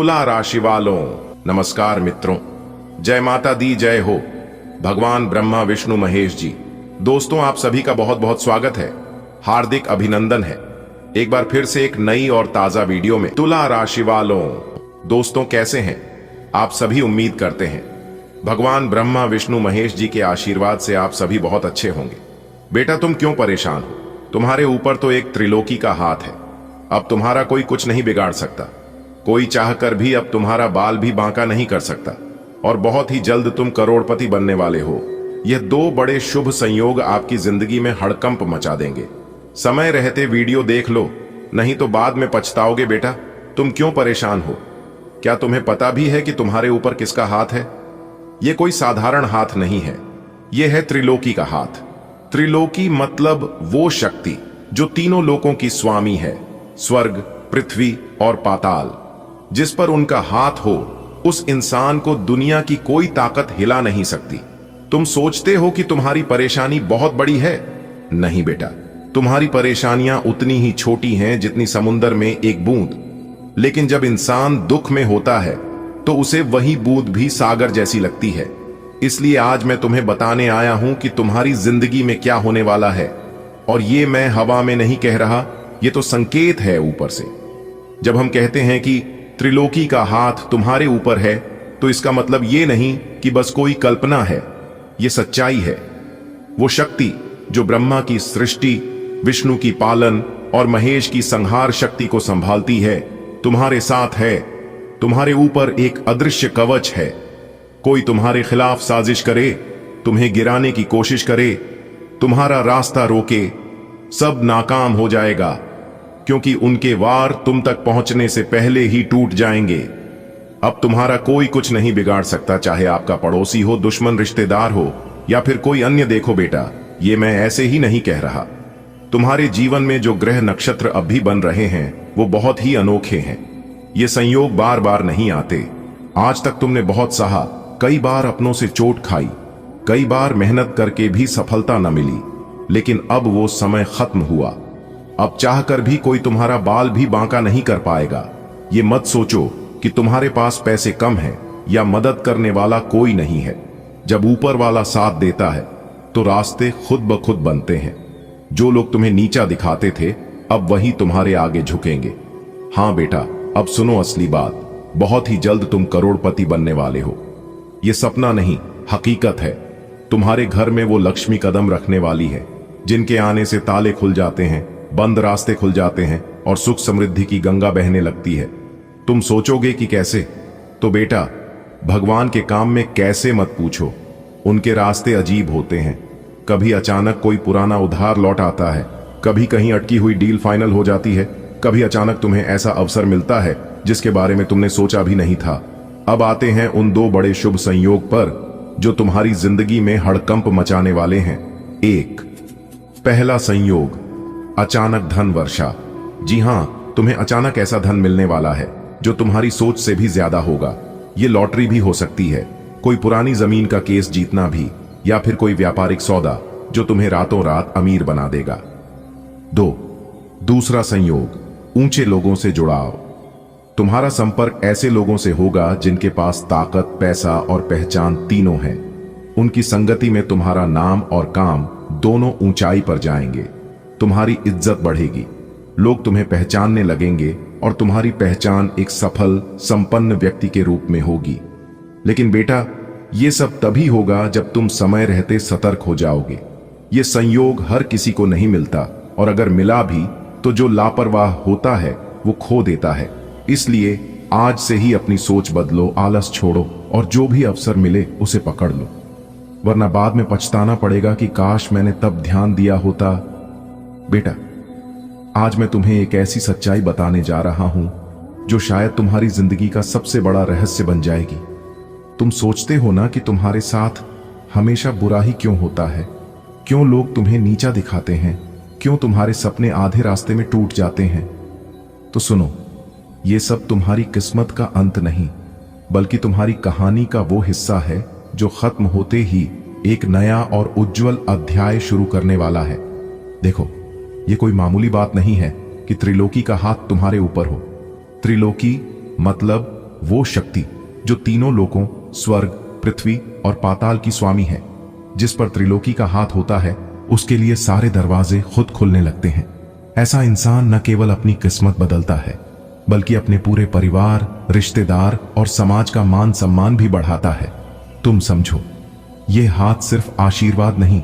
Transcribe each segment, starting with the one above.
तुला राशि वालों, नमस्कार मित्रों, जय माता दी जय हो। भगवान ब्रह्मा विष्णु महेश जी, दोस्तों आप सभी का बहुत बहुत स्वागत है, हार्दिक अभिनंदन है एक बार फिर से एक नई और ताजा वीडियो में। तुला राशि वालों, दोस्तों कैसे हैं आप सभी? उम्मीद करते हैं भगवान ब्रह्मा विष्णु महेश जी के आशीर्वाद से आप सभी बहुत अच्छे होंगे। बेटा तुम क्यों परेशान हो? तुम्हारे ऊपर तो एक त्रिलोकी का हाथ है। अब तुम्हारा कोई कुछ नहीं बिगाड़ सकता, कोई चाहकर भी अब तुम्हारा बाल भी बांका नहीं कर सकता, और बहुत ही जल्द तुम करोड़पति बनने वाले हो। यह दो बड़े शुभ संयोग आपकी जिंदगी में हड़कंप मचा देंगे। समय रहते वीडियो देख लो, नहीं तो बाद में पछताओगे। बेटा तुम क्यों परेशान हो? क्या तुम्हें पता भी है कि तुम्हारे ऊपर किसका हाथ है? यह कोई साधारण हाथ नहीं है, यह है त्रिलोकी का हाथ। त्रिलोकी मतलब वो शक्ति जो तीनों लोकों की स्वामी है, स्वर्ग, पृथ्वी और पाताल। जिस पर उनका हाथ हो उस इंसान को दुनिया की कोई ताकत हिला नहीं सकती। तुम सोचते हो कि तुम्हारी परेशानी बहुत बड़ी है, नहीं बेटा, तुम्हारी परेशानियां उतनी ही छोटी हैं जितनी समुद्र में एक बूंद। लेकिन जब इंसान दुख में होता है तो उसे वही बूंद भी सागर जैसी लगती है। इसलिए आज मैं तुम्हें बताने आया हूं कि तुम्हारी जिंदगी में क्या होने वाला है। और ये मैं हवा में नहीं कह रहा, ये तो संकेत है ऊपर से। जब हम कहते हैं कि त्रिलोकी का हाथ तुम्हारे ऊपर है, तो इसका मतलब ये नहीं कि बस कोई कल्पना है, ये सच्चाई है। वो शक्ति जो ब्रह्मा की सृष्टि, विष्णु की पालन और महेश की संहार शक्ति को संभालती है, तुम्हारे साथ है। तुम्हारे ऊपर एक अदृश्य कवच है। कोई तुम्हारे खिलाफ साजिश करे, तुम्हें गिराने की कोशिश करे, तुम्हारा रास्ता रोके, सब नाकाम हो जाएगा, क्योंकि उनके वार तुम तक पहुंचने से पहले ही टूट जाएंगे। अब तुम्हारा कोई कुछ नहीं बिगाड़ सकता, चाहे आपका पड़ोसी हो, दुश्मन, रिश्तेदार हो या फिर कोई अन्य। देखो बेटा, ये मैं ऐसे ही नहीं कह रहा। तुम्हारे जीवन में जो ग्रह नक्षत्र अब भी बन रहे हैं वो बहुत ही अनोखे हैं। ये संयोग बार बार नहीं आते। आज तक तुमने बहुत सहा, कई बार अपनों से चोट खाई, कई बार मेहनत करके भी सफलता न मिली, लेकिन अब वो समय खत्म हुआ। अब चाहकर भी कोई तुम्हारा बाल भी बांका नहीं कर पाएगा। ये मत सोचो कि तुम्हारे पास पैसे कम हैं या मदद करने वाला कोई नहीं है। जब ऊपर वाला साथ देता है तो रास्ते खुद ब खुद बनते हैं। जो लोग तुम्हें नीचा दिखाते थे अब वही तुम्हारे आगे झुकेंगे। हाँ बेटा, अब सुनो असली बात। बहुत ही जल्द तुम करोड़पति बनने वाले हो। ये सपना नहीं, हकीकत है। तुम्हारे घर में वो लक्ष्मी कदम रखने वाली है, जिनके आने से ताले खुल जाते हैं, बंद रास्ते खुल जाते हैं और सुख समृद्धि की गंगा बहने लगती है। तुम सोचोगे कि कैसे? तो बेटा, भगवान के काम में कैसे मत पूछो। उनके रास्ते अजीब होते हैं। कभी अचानक कोई पुराना उधार लौट आता है, कभी कहीं अटकी हुई डील फाइनल हो जाती है, कभी अचानक तुम्हें ऐसा अवसर मिलता है जिसके बारे में तुमने सोचा भी नहीं था। अब आते हैं उन दो बड़े शुभ संयोग पर जो तुम्हारी जिंदगी में हड़कंप मचाने वाले हैं। एक, पहला संयोग, अचानक धन वर्षा। जी हां, तुम्हें अचानक ऐसा धन मिलने वाला है जो तुम्हारी सोच से भी ज्यादा होगा। ये लॉटरी भी हो सकती है, कोई पुरानी जमीन का केस जीतना भी, या फिर कोई व्यापारिक सौदा जो तुम्हें रातों रात अमीर बना देगा। दो, दूसरा संयोग, ऊंचे लोगों से जुड़ाव। तुम्हारा संपर्क ऐसे लोगों से होगा जिनके पास ताकत, पैसा और पहचान तीनों हैं। उनकी संगति में तुम्हारा नाम और काम दोनों ऊंचाई पर जाएंगे। तुम्हारी इज्जत बढ़ेगी, लोग तुम्हें पहचानने लगेंगे और तुम्हारी पहचान एक सफल, संपन्न व्यक्ति के रूप में होगी। लेकिन बेटा, ये सब तभी होगा जब तुम समय रहते सतर्क हो जाओगे। ये संयोग हर किसी को नहीं मिलता, और अगर मिला भी तो जो लापरवाह होता है वो खो देता है। इसलिए आज से ही अपनी सोच बदलो, आलस छोड़ो और जो भी अवसर मिले उसे पकड़ लो, वरना बाद में पछताना पड़ेगा कि काश मैंने तब ध्यान दिया होता। बेटा, आज मैं तुम्हें एक ऐसी सच्चाई बताने जा रहा हूं जो शायद तुम्हारी जिंदगी का सबसे बड़ा रहस्य बन जाएगी। तुम सोचते हो ना कि तुम्हारे साथ हमेशा बुरा ही क्यों होता है? क्यों लोग तुम्हें नीचा दिखाते हैं? क्यों तुम्हारे सपने आधे रास्ते में टूट जाते हैं? तो सुनो, ये सब तुम्हारी किस्मत का अंत नहीं, बल्कि तुम्हारी कहानी का वो हिस्सा है जो खत्म होते ही एक नया और उज्जवल अध्याय शुरू करने वाला है। देखो, ये कोई मामूली बात नहीं है कि त्रिलोकी का हाथ तुम्हारे ऊपर हो। त्रिलोकी मतलब वो शक्ति जो तीनों लोकों स्वर्ग, पृथ्वी और पाताल की स्वामी है, जिस पर त्रिलोकी का हाथ होता है, उसके लिए सारे दरवाजे खुद खुलने लगते हैं। ऐसा इंसान न केवल अपनी किस्मत बदलता है, बल्कि अपने पूरे परिवार, रिश्तेदार और समाज का मान सम्मान भी बढ़ाता है। तुम समझो, ये हाथ सिर्फ आशीर्वाद नहीं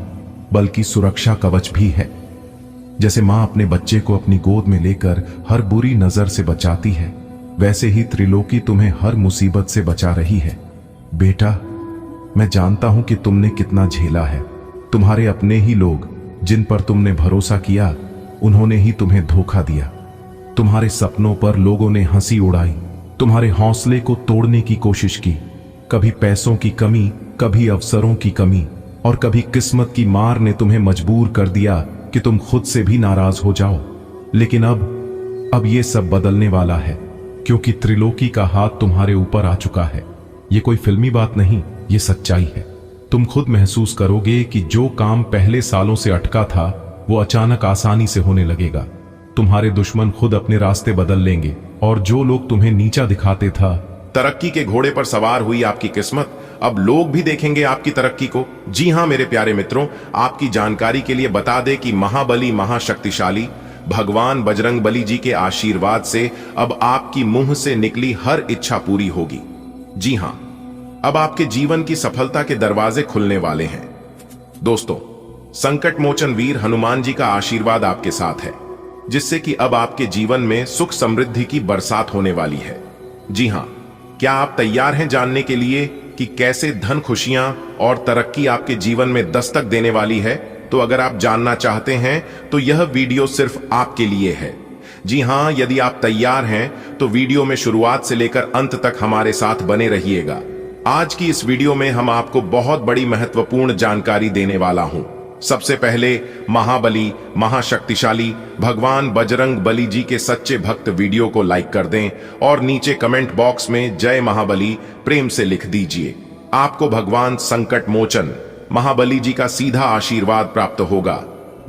बल्कि सुरक्षा कवच भी है। जैसे मां अपने बच्चे को अपनी गोद में लेकर हर बुरी नजर से बचाती है, वैसे ही त्रिलोकी तुम्हें हर मुसीबत से बचा रही है। बेटा, मैं जानता हूं कि तुमने कितना झेला है। तुम्हारे अपने ही लोग जिन पर तुमने भरोसा किया, उन्होंने ही तुम्हें धोखा दिया। तुम्हारे सपनों पर लोगों ने हंसी उड़ाई, तुम्हारे हौसले को तोड़ने की कोशिश की। कभी पैसों की कमी, कभी अवसरों की कमी और कभी किस्मत की मार ने तुम्हें मजबूर कर दिया कि तुम खुद से भी नाराज हो जाओ। लेकिन अब ये सब बदलने वाला है, क्योंकि त्रिलोकी का हाथ तुम्हारे ऊपर आ चुका है। ये कोई फिल्मी बात नहीं, ये सच्चाई है। तुम खुद महसूस करोगे कि जो काम पहले सालों से अटका था, वो अचानक आसानी से होने लगेगा। तुम्हारे दुश्मन खुद अपने रास्ते बदल लेंगे और जो लोग तुम्हें नीचा दिखाते था, तरक्की के घोड़े पर सवार हुई आपकी किस्मत, अब लोग भी देखेंगे आपकी तरक्की को। जी हां मेरे प्यारे मित्रों, आपकी जानकारी के लिए बता दें कि महाबली महाशक्तिशाली भगवान बजरंग बली जी के आशीर्वाद से अब आपकी मुंह से निकली हर इच्छा पूरी होगी। जी हां, अब आपके जीवन की सफलता के दरवाजे खुलने वाले हैं। दोस्तों, संकट मोचन वीर हनुमान जी का आशीर्वाद आपके साथ है, जिससे कि अब आपके जीवन में सुख समृद्धि की बरसात होने वाली है। जी हां, क्या आप तैयार हैं जानने के लिए कि कैसे धन, खुशियां और तरक्की आपके जीवन में दस्तक देने वाली है? तो अगर आप जानना चाहते हैं तो यह वीडियो सिर्फ आपके लिए है। जी हां, यदि आप तैयार हैं तो वीडियो में शुरुआत से लेकर अंत तक हमारे साथ बने रहिएगा। आज की इस वीडियो में हम आपको बहुत बड़ी महत्वपूर्ण जानकारी देने वाला हूं। सबसे पहले महाबली महाशक्तिशाली भगवान बजरंग बली जी के सच्चे भक्त वीडियो को लाइक कर दें और नीचे कमेंट बॉक्स में जय महाबली प्रेम से लिख दीजिए। आपको भगवान संकट मोचन महाबली जी का सीधा आशीर्वाद प्राप्त होगा।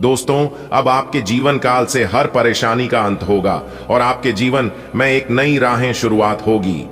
दोस्तों, अब आपके जीवन काल से हर परेशानी का अंत होगा और आपके जीवन में एक नई राहें शुरुआत होगी।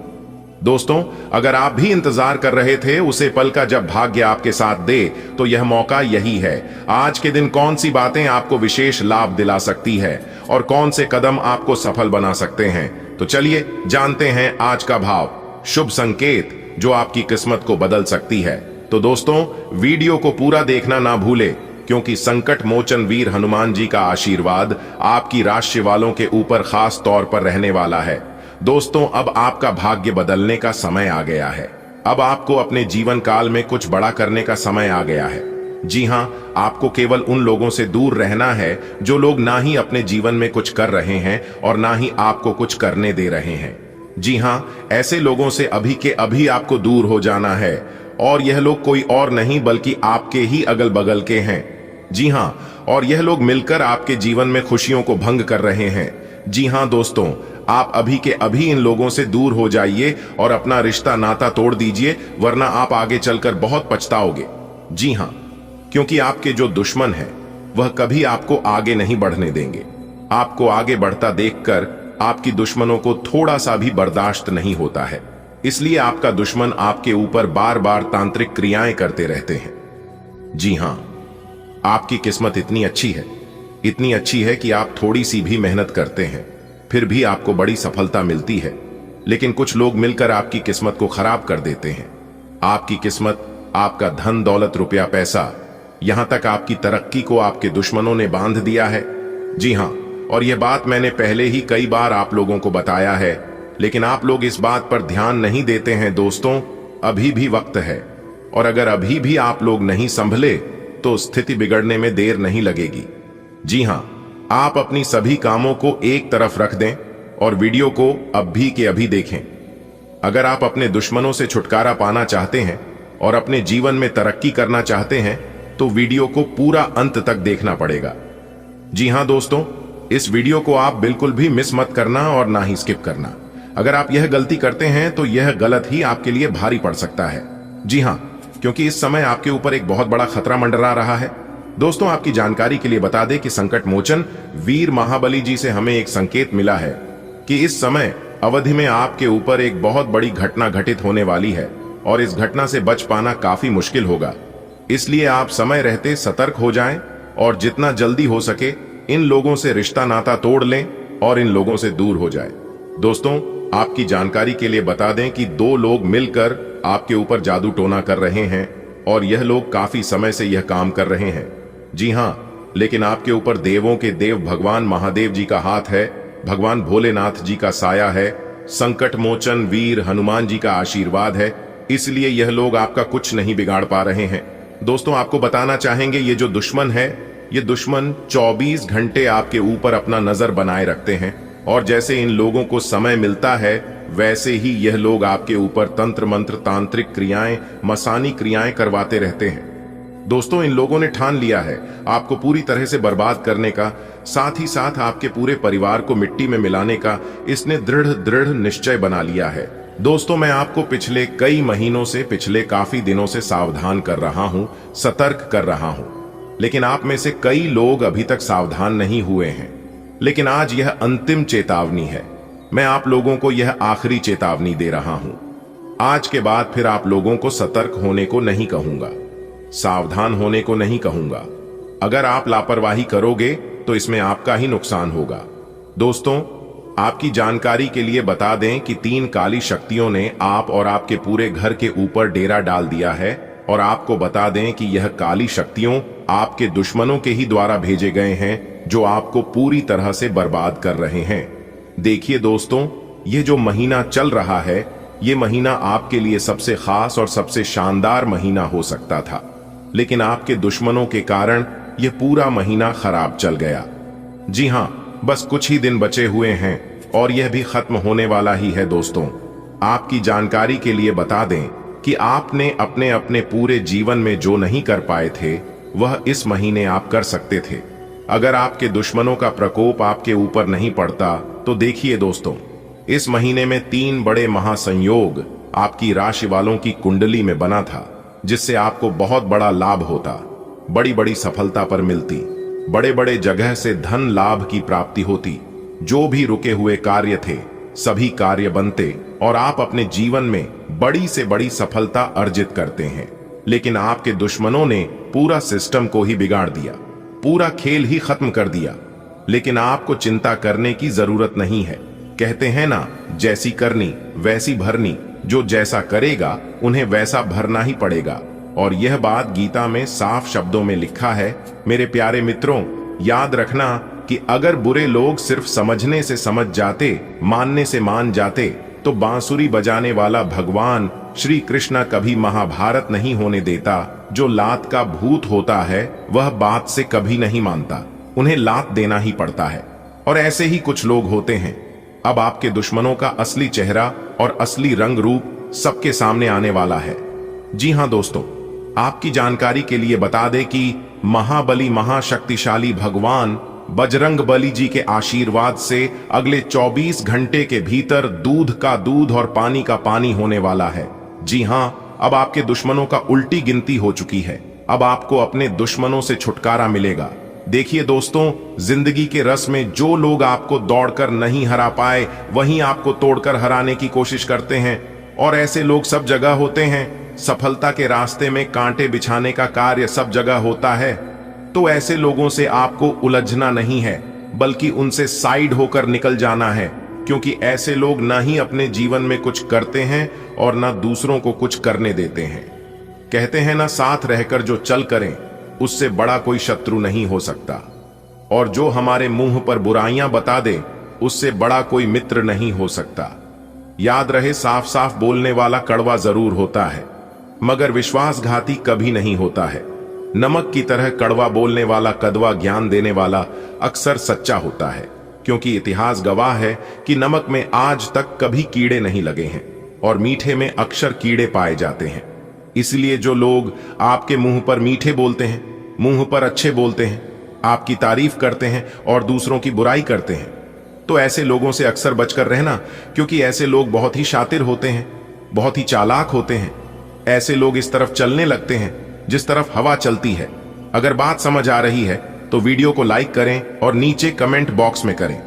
दोस्तों, अगर आप भी इंतजार कर रहे थे उसे पल का जब भाग्य आपके साथ दे, तो यह मौका यही है। आज के दिन कौन सी बातें आपको विशेष लाभ दिला सकती है और कौन से कदम आपको सफल बना सकते हैं, तो चलिए जानते हैं आज का भाव, शुभ संकेत जो आपकी किस्मत को बदल सकती है। तो दोस्तों, वीडियो को पूरा देखना ना भूले, क्योंकि संकट मोचन वीर हनुमान जी का आशीर्वाद आपकी राशि वालों के ऊपर खास तौर पर रहने वाला है। दोस्तों, अब आपका भाग्य बदलने का समय आ गया है। अब आपको अपने जीवन काल में कुछ बड़ा करने का समय आ गया है। जी हां, आपको केवल उन लोगों से दूर रहना है जो लोग ना ही अपने जीवन में कुछ कर रहे हैं और ना ही आपको कुछ करने दे रहे हैं। जी हां, ऐसे लोगों से अभी के अभी आपको दूर हो जाना है, और यह लोग कोई और नहीं बल्कि आपके ही अगल बगल के हैं। जी हां, और यह लोग मिलकर आपके जीवन में खुशियों को भंग कर रहे हैं। जी हां दोस्तों, आप अभी के अभी इन लोगों से दूर हो जाइए और अपना रिश्ता नाता तोड़ दीजिए, वरना आप आगे चलकर बहुत पछताओगे। जी हां, क्योंकि आपके जो दुश्मन हैं वह कभी आपको आगे नहीं बढ़ने देंगे। आपको आगे बढ़ता देखकर आपकी दुश्मनों को थोड़ा सा भी बर्दाश्त नहीं होता है, इसलिए आपका दुश्मन आपके ऊपर बार बार तांत्रिक क्रियाएं करते रहते हैं। जी हां, आपकी किस्मत इतनी अच्छी है कि आप थोड़ी सी भी मेहनत करते हैं, फिर भी आपको बड़ी सफलता मिलती है। लेकिन कुछ लोग मिलकर आपकी किस्मत को खराब कर देते हैं। आपकी किस्मत, आपका धन दौलत रुपया पैसा, यहां तक आपकी तरक्की को आपके दुश्मनों ने बांध दिया है। जी हां, और यह बात मैंने पहले ही कई बार आप लोगों को बताया है, लेकिन आप लोग इस बात पर ध्यान नहीं देते हैं। दोस्तों, अभी भी वक्त है, और अगर अभी भी आप लोग नहीं संभले तो स्थिति बिगड़ने में देर नहीं लगेगी। जी हां, आप अपनी सभी कामों को एक तरफ रख दें और वीडियो को अब भी के अभी देखें। अगर आप अपने दुश्मनों से छुटकारा पाना चाहते हैं और अपने जीवन में तरक्की करना चाहते हैं, तो वीडियो को पूरा अंत तक देखना पड़ेगा। जी हां दोस्तों, इस वीडियो को आप बिल्कुल भी मिस मत करना और ना ही स्किप करना। अगर आप यह गलती करते हैं तो यह गलत ही आपके लिए भारी पड़ सकता है। जी हां, क्योंकि इस समय आपके ऊपर एक बहुत बड़ा खतरा मंडरा रहा है। दोस्तों, आपकी जानकारी के लिए बता दें कि संकट मोचन वीर महाबली जी से हमें एक संकेत मिला है कि इस समय अवधि में आपके ऊपर एक बहुत बड़ी घटना घटित होने वाली है और इस घटना से बच पाना काफी मुश्किल होगा। इसलिए आप समय रहते सतर्क हो जाएं और जितना जल्दी हो सके इन लोगों से रिश्ता नाता तोड़ लें और इन लोगों से दूर हो जाएं। दोस्तों, आपकी जानकारी के लिए बता दें कि 2 लोग मिलकर आपके ऊपर जादू टोना कर रहे हैं और यह लोग काफी समय से यह काम कर रहे हैं। जी हां, लेकिन आपके ऊपर देवों के देव भगवान महादेव जी का हाथ है, भगवान भोलेनाथ जी का साया है, संकट मोचन वीर हनुमान जी का आशीर्वाद है, इसलिए यह लोग आपका कुछ नहीं बिगाड़ पा रहे हैं। दोस्तों, आपको बताना चाहेंगे ये जो दुश्मन है, ये दुश्मन 24 घंटे आपके ऊपर अपना नजर बनाए रखते हैं और जैसे इन लोगों को समय मिलता है वैसे ही यह लोग आपके ऊपर तंत्र मंत्र तांत्रिक क्रियाएं मसानी क्रियाएं करवाते रहते हैं। दोस्तों, इन लोगों ने ठान लिया है आपको पूरी तरह से बर्बाद करने का, साथ ही साथ आपके पूरे परिवार को मिट्टी में मिलाने का इसने दृढ़ निश्चय बना लिया है। दोस्तों, मैं आपको पिछले कई महीनों से, पिछले काफी दिनों से सावधान कर रहा हूं, सतर्क कर रहा हूं, लेकिन आप में से कई लोग अभी तक सावधान नहीं हुए हैं। लेकिन आज यह अंतिम चेतावनी है। मैं आप लोगों को यह आखिरी चेतावनी दे रहा हूं। आज के बाद फिर आप लोगों को सतर्क होने को नहीं कहूंगा, सावधान होने को नहीं कहूंगा। अगर आप लापरवाही करोगे तो इसमें आपका ही नुकसान होगा। दोस्तों, आपकी जानकारी के लिए बता दें कि 3 काली शक्तियों ने आप और आपके पूरे घर के ऊपर डेरा डाल दिया है और आपको बता दें कि यह काली शक्तियों आपके दुश्मनों के ही द्वारा भेजे गए हैं जो आपको पूरी तरह से बर्बाद कर रहे हैं। देखिए दोस्तों, ये जो महीना चल रहा है, ये महीना आपके लिए सबसे खास और सबसे शानदार महीना हो सकता था, लेकिन आपके दुश्मनों के कारण यह पूरा महीना खराब चल गया। जी हां, बस कुछ ही दिन बचे हुए हैं और यह भी खत्म होने वाला ही है। दोस्तों, आपकी जानकारी के लिए बता दें कि आपने अपने अपने पूरे जीवन में जो नहीं कर पाए थे वह इस महीने आप कर सकते थे। अगर आपके दुश्मनों का प्रकोप आपके ऊपर नहीं पड़ता तो देखिए दोस्तों, इस महीने में 3 बड़े महासंयोग आपकी राशि वालों की कुंडली में बना था, जिससे आपको बहुत बड़ा लाभ होता, बड़ी बड़ी सफलता पर मिलती, बड़े बड़े जगह से धन लाभ की प्राप्ति होती, जो भी रुके हुए कार्य थे सभी कार्य बनते और आप अपने जीवन में बड़ी से बड़ी सफलता अर्जित करते हैं। लेकिन आपके दुश्मनों ने पूरा सिस्टम को ही बिगाड़ दिया, पूरा खेल ही खत्म कर दिया। लेकिन आपको चिंता करने की जरूरत नहीं है। कहते हैं ना, जैसी करनी वैसी भरनी, जो जैसा करेगा उन्हें वैसा भरना ही पड़ेगा। और यह बात गीता में साफ शब्दों में लिखा है। मेरे प्यारे मित्रों, याद रखना कि अगर बुरे लोग सिर्फ समझने से समझ जाते, मानने से मान जाते, तो बांसुरी बजाने वाला भगवान श्री कृष्ण कभी महाभारत नहीं होने देता। जो लात का भूत होता है वह बात से कभी नहीं मानता, उन्हें लात देना ही पड़ता है। और ऐसे ही कुछ लोग होते हैं। अब आपके दुश्मनों का असली चेहरा और असली रंग रूप सबके सामने आने वाला है। जी हां दोस्तों, आपकी जानकारी के लिए बता दें कि महाबली महाशक्तिशाली भगवान बजरंग बली जी के आशीर्वाद से अगले 24 घंटे के भीतर दूध का दूध और पानी का पानी होने वाला है। जी हां, अब आपके दुश्मनों का उल्टी गिनती हो चुकी है। अब आपको अपने दुश्मनों से छुटकारा मिलेगा। देखिए दोस्तों, जिंदगी के रस में जो लोग आपको दौड़कर नहीं हरा पाए वहीं आपको तोड़कर हराने की कोशिश करते हैं, और ऐसे लोग सब जगह होते हैं। सफलता के रास्ते में कांटे बिछाने का कार्य सब जगह होता है। तो ऐसे लोगों से आपको उलझना नहीं है, बल्कि उनसे साइड होकर निकल जाना है, क्योंकि ऐसे लोग ना ही अपने जीवन में कुछ करते हैं और ना दूसरों को कुछ करने देते हैं। कहते हैं ना, साथ रहकर जो चल करें उससे बड़ा कोई शत्रु नहीं हो सकता, और जो हमारे मुंह पर बुराइयां बता दे उससे बड़ा कोई मित्र नहीं हो सकता। याद रहे, साफ साफ बोलने वाला कड़वा जरूर होता है, मगर विश्वासघाती कभी नहीं होता है। नमक की तरह कड़वा बोलने वाला कड़वा ज्ञान देने वाला अक्सर सच्चा होता है, क्योंकि इतिहास गवाह है कि नमक में आज तक कभी कीड़े नहीं लगे हैं और मीठे में अक्सर कीड़े पाए जाते हैं। इसलिए जो लोग आपके मुंह पर मीठे बोलते हैं, मुंह पर अच्छे बोलते हैं, आपकी तारीफ करते हैं और दूसरों की बुराई करते हैं, तो ऐसे लोगों से अक्सर बचकर रहना, क्योंकि ऐसे लोग बहुत ही शातिर होते हैं, बहुत ही चालाक होते हैं। ऐसे लोग इस तरफ चलने लगते हैं जिस तरफ हवा चलती है। अगर बात समझ आ रही है तो वीडियो को लाइक करें और नीचे कमेंट बॉक्स में करें,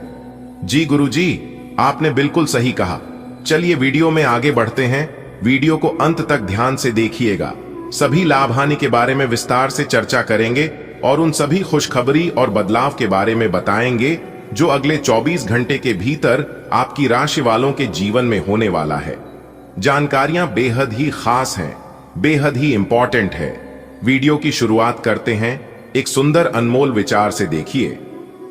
जी गुरुजी आपने बिल्कुल सही कहा। चलिए वीडियो में आगे बढ़ते हैं। वीडियो को अंत तक ध्यान से देखिएगा। सभी लाभ हानि के बारे में विस्तार से चर्चा करेंगे और उन सभी खुशखबरी और बदलाव के बारे में बताएंगे जो अगले 24 घंटे के भीतर आपकी राशि वालों के जीवन में होने वाला है। जानकारियां बेहद ही खास हैं, बेहद ही इंपॉर्टेंट है। वीडियो की शुरुआत करते हैं एक सुंदर अनमोल विचार से। देखिए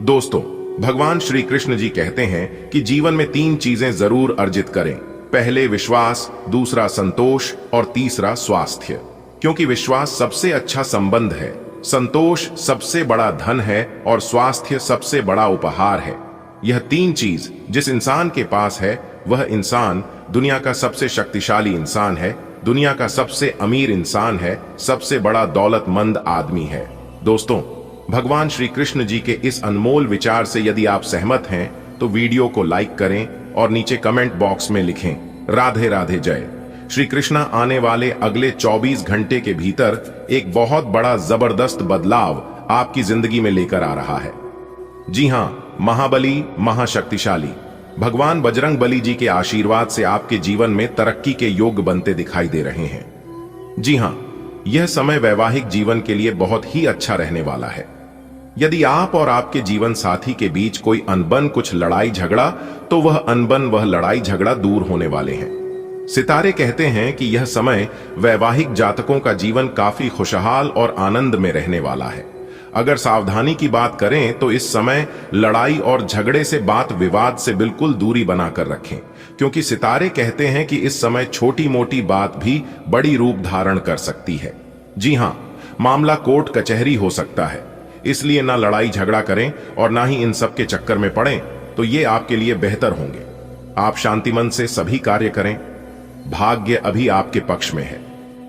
दोस्तों, भगवान श्री कृष्ण जी कहते हैं कि जीवन में 3 चीजें जरूर अर्जित करें। पहले विश्वास, दूसरा संतोष और तीसरा स्वास्थ्य। क्योंकि विश्वास सबसे अच्छा संबंध है, संतोष सबसे बड़ा धन है और स्वास्थ्य सबसे बड़ा उपहार है। यह 3 चीज जिस इंसान के पास है वह इंसान दुनिया का सबसे शक्तिशाली इंसान है, दुनिया का सबसे अमीर इंसान है, सबसे बड़ा दौलतमंद आदमी है। दोस्तों, भगवान श्री कृष्ण जी के इस अनमोल विचार से यदि आप सहमत हैं तो वीडियो को लाइक करें और नीचे कमेंट बॉक्स में लिखें राधे राधे जय। श्री कृष्णा आने वाले अगले 24 घंटे के भीतर एक बहुत बड़ा जबरदस्त बदलाव आपकी जिंदगी में लेकर आ रहा है। जी हां, महाबली, महाशक्तिशाली भगवान बजरंग बली जी के आशीर्वाद से आपके जीवन में तरक्की के योग बनते दिखाई दे रहे हैं। जी हां, यह समय वैवाहिक जीवन के लिए बहुत ही अच्छा रहने वाला है। यदि आप और आपके जीवन साथी के बीच कोई अनबन, कुछ लड़ाई झगड़ा, तो वह अनबन, वह लड़ाई झगड़ा दूर होने वाले हैं। सितारे कहते हैं कि यह समय वैवाहिक जातकों का जीवन काफी खुशहाल और आनंद में रहने वाला है। अगर सावधानी की बात करें तो इस समय लड़ाई और झगड़े से, बात विवाद से बिल्कुल दूरी बनाकर रखें, क्योंकि सितारे कहते हैं कि इस समय छोटी मोटी बात भी बड़ी रूप धारण कर सकती है। जी हां, मामला कोर्ट कचहरी हो सकता है। इसलिए ना लड़ाई झगड़ा करें और ना ही इन सब के चक्कर में पड़ें, तो ये आपके लिए बेहतर होंगे। आप शांति मन से सभी कार्य करें। भाग्य अभी आपके पक्ष में है,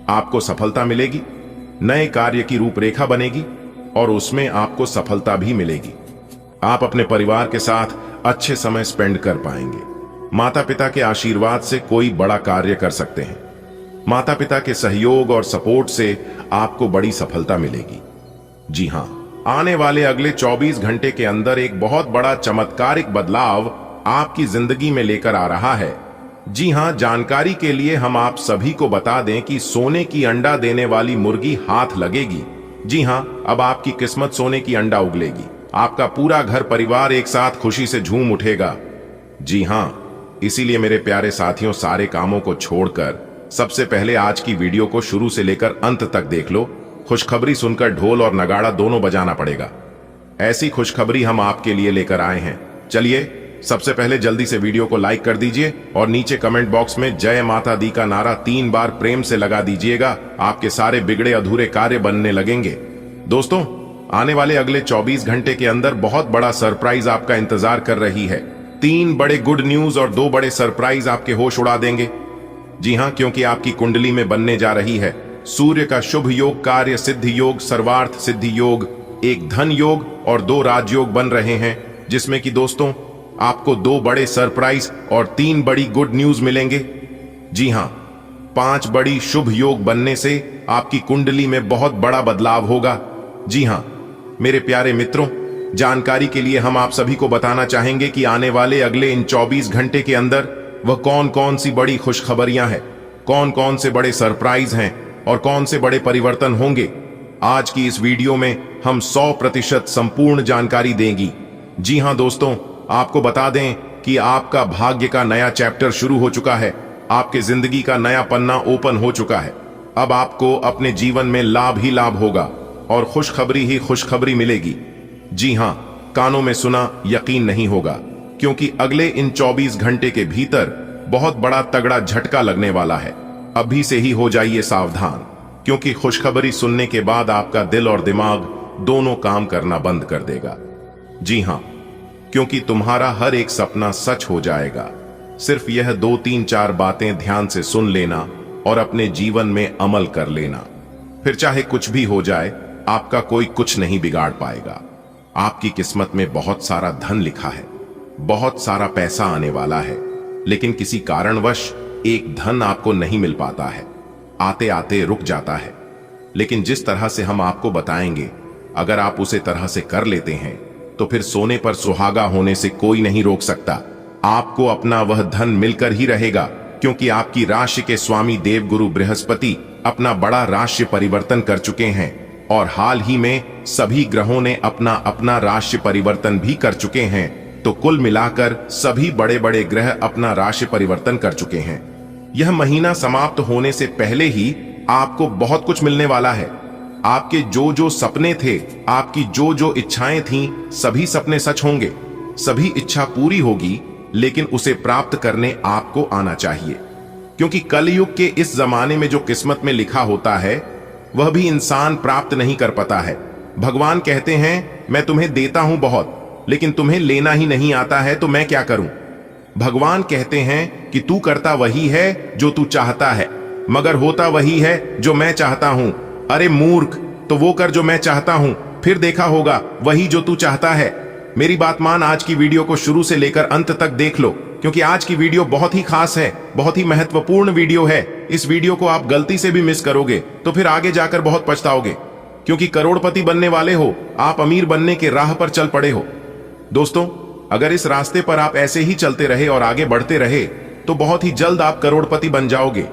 आपको सफलता मिलेगी, नए कार्य की रूपरेखा बनेगी और उसमें आपको सफलता भी मिलेगी। आप अपने परिवार के साथ अच्छे समय स्पेंड कर पाएंगे। माता पिता के आशीर्वाद से कोई बड़ा कार्य कर सकते हैं। माता पिता के सहयोग और सपोर्ट से आपको बड़ी सफलता मिलेगी। जी हां, आने वाले अगले 24 घंटे के अंदर एक बहुत बड़ा चमत्कारिक बदलाव आपकी जिंदगी में लेकर आ रहा है। जी हां, जानकारी के लिए हम आप सभी को बता दें कि सोने की अंडा देने वाली मुर्गी हाथ लगेगी। जी हां, अब आपकी किस्मत सोने की अंडा उगलेगी। आपका पूरा घर परिवार एक साथ खुशी से झूम उठेगा। जी हां, इसीलिए मेरे प्यारे साथियों, सारे कामों को छोड़कर सबसे पहले आज की वीडियो को शुरू से लेकर अंत तक देख लो। खुशखबरी सुनकर ढोल और नगाड़ा दोनों बजाना पड़ेगा। ऐसी खुशखबरी हम आपके लिए लेकर आए हैं। चलिए, सबसे पहले जल्दी से वीडियो को लाइक कर दीजिए और नीचे कमेंट बॉक्स में जय माता दी का नारा 3 बार प्रेम से लगा दीजिएगा। आपके सारे बिगड़े अधूरे कार्य बनने लगेंगे। दोस्तों, आने वाले अगले 24 घंटे के अंदर बहुत बड़ा सरप्राइज आपका इंतजार कर रही है। 3 बड़े गुड न्यूज और 2 बड़े सरप्राइज आपके होश उड़ा देंगे। जी हां, क्योंकि आपकी कुंडली में बनने जा रही है सूर्य का शुभ योग, कार्य सिद्धि योग, सर्वार्थ सिद्धि योग, एक धन योग और 2 राजयोग बन रहे हैं, जिसमें कि दोस्तों आपको 2 बड़े सरप्राइज और 3 बड़ी गुड न्यूज मिलेंगे। जी हां, 5 बड़ी शुभ योग बनने से आपकी कुंडली में बहुत बड़ा बदलाव होगा। जी हां मेरे प्यारे मित्रों, जानकारी के लिए हम आप सभी को बताना चाहेंगे कि आने वाले अगले इन 24 घंटे के अंदर वह कौन कौन सी बड़ी खुशखबरियां हैं, कौन कौन से बड़े सरप्राइज हैं और कौन से बड़े परिवर्तन होंगे। आज की इस वीडियो में हम 100% संपूर्ण जानकारी देंगी। जी हां दोस्तों, आपको बता दें कि आपका भाग्य का नया चैप्टर शुरू हो चुका है। आपके जिंदगी का नया पन्ना ओपन हो चुका है। अब आपको अपने जीवन में लाभ ही लाभ होगा और खुशखबरी ही खुशखबरी मिलेगी। जी हां, कानों में सुना यकीन नहीं होगा, क्योंकि अगले इन 24 घंटे के भीतर बहुत बड़ा तगड़ा झटका लगने वाला है। अभी से ही हो जाइए सावधान, क्योंकि खुशखबरी सुनने के बाद आपका दिल और दिमाग दोनों काम करना बंद कर देगा। जी हां, क्योंकि तुम्हारा हर एक सपना सच हो जाएगा। सिर्फ यह 2, 3, 4 बातें ध्यान से सुन लेना और अपने जीवन में अमल कर लेना। फिर चाहे कुछ भी हो जाए, आपका कोई कुछ नहीं बिगाड़ पाएगा। आपकी किस्मत में बहुत सारा धन लिखा है, बहुत सारा पैसा आने वाला है, लेकिन किसी कारणवश एक धन आपको नहीं मिल पाता है, आते आते रुक जाता है। लेकिन जिस तरह से हम आपको बताएंगे, अगर आप उसे तरह से कर लेते हैं तो फिर सोने पर सुहागा होने से कोई नहीं रोक सकता। आपको अपना वह धन मिलकर ही रहेगा, क्योंकि आपकी राशि के स्वामी देवगुरु बृहस्पति अपना बड़ा राशि परिवर्तन कर चुके हैं और हाल ही में सभी ग्रहों ने अपना अपना राशि परिवर्तन भी कर चुके हैं। तो कुल मिलाकर सभी बड़े बड़े ग्रह अपना राशि परिवर्तन कर चुके हैं। यह महीना समाप्त होने से पहले ही आपको बहुत कुछ मिलने वाला है। आपके जो जो सपने थे, आपकी जो जो इच्छाएं थीं, सभी सपने सच होंगे, सभी इच्छा पूरी होगी, लेकिन उसे प्राप्त करने आपको आना चाहिए। क्योंकि कलयुग के इस जमाने में जो किस्मत में लिखा होता है वह भी इंसान प्राप्त नहीं कर पाता है। भगवान कहते हैं मैं तुम्हें देता हूं बहुत, लेकिन तुम्हें लेना ही नहीं आता है, तो मैं क्या करूं। भगवान कहते हैं कि तू करता वही है जो तू चाहता है, मगर होता वही है जो मैं चाहता हूं। अरे मूर्ख, तो वो कर जो मैं चाहता हूं, फिर देखा होगा वही जो तू चाहता है। मेरी बात मान, आज की वीडियो को शुरू से लेकर अंत तक देख लो, क्योंकि आज की वीडियो बहुत ही खास है, बहुत ही महत्वपूर्ण वीडियो है। इस वीडियो को आप गलती से भी मिस करोगे तो फिर आगे जाकर बहुत पछताओगे, क्योंकि करोड़पति बनने वाले हो, आप अमीर बनने के राह पर चल पड़े हो। दोस्तों, अगर इस रास्ते पर आप ऐसे ही चलते रहे और आगे बढ़ते रहे तो बहुत ही जल्द आप करोड़पति बन जाओगे।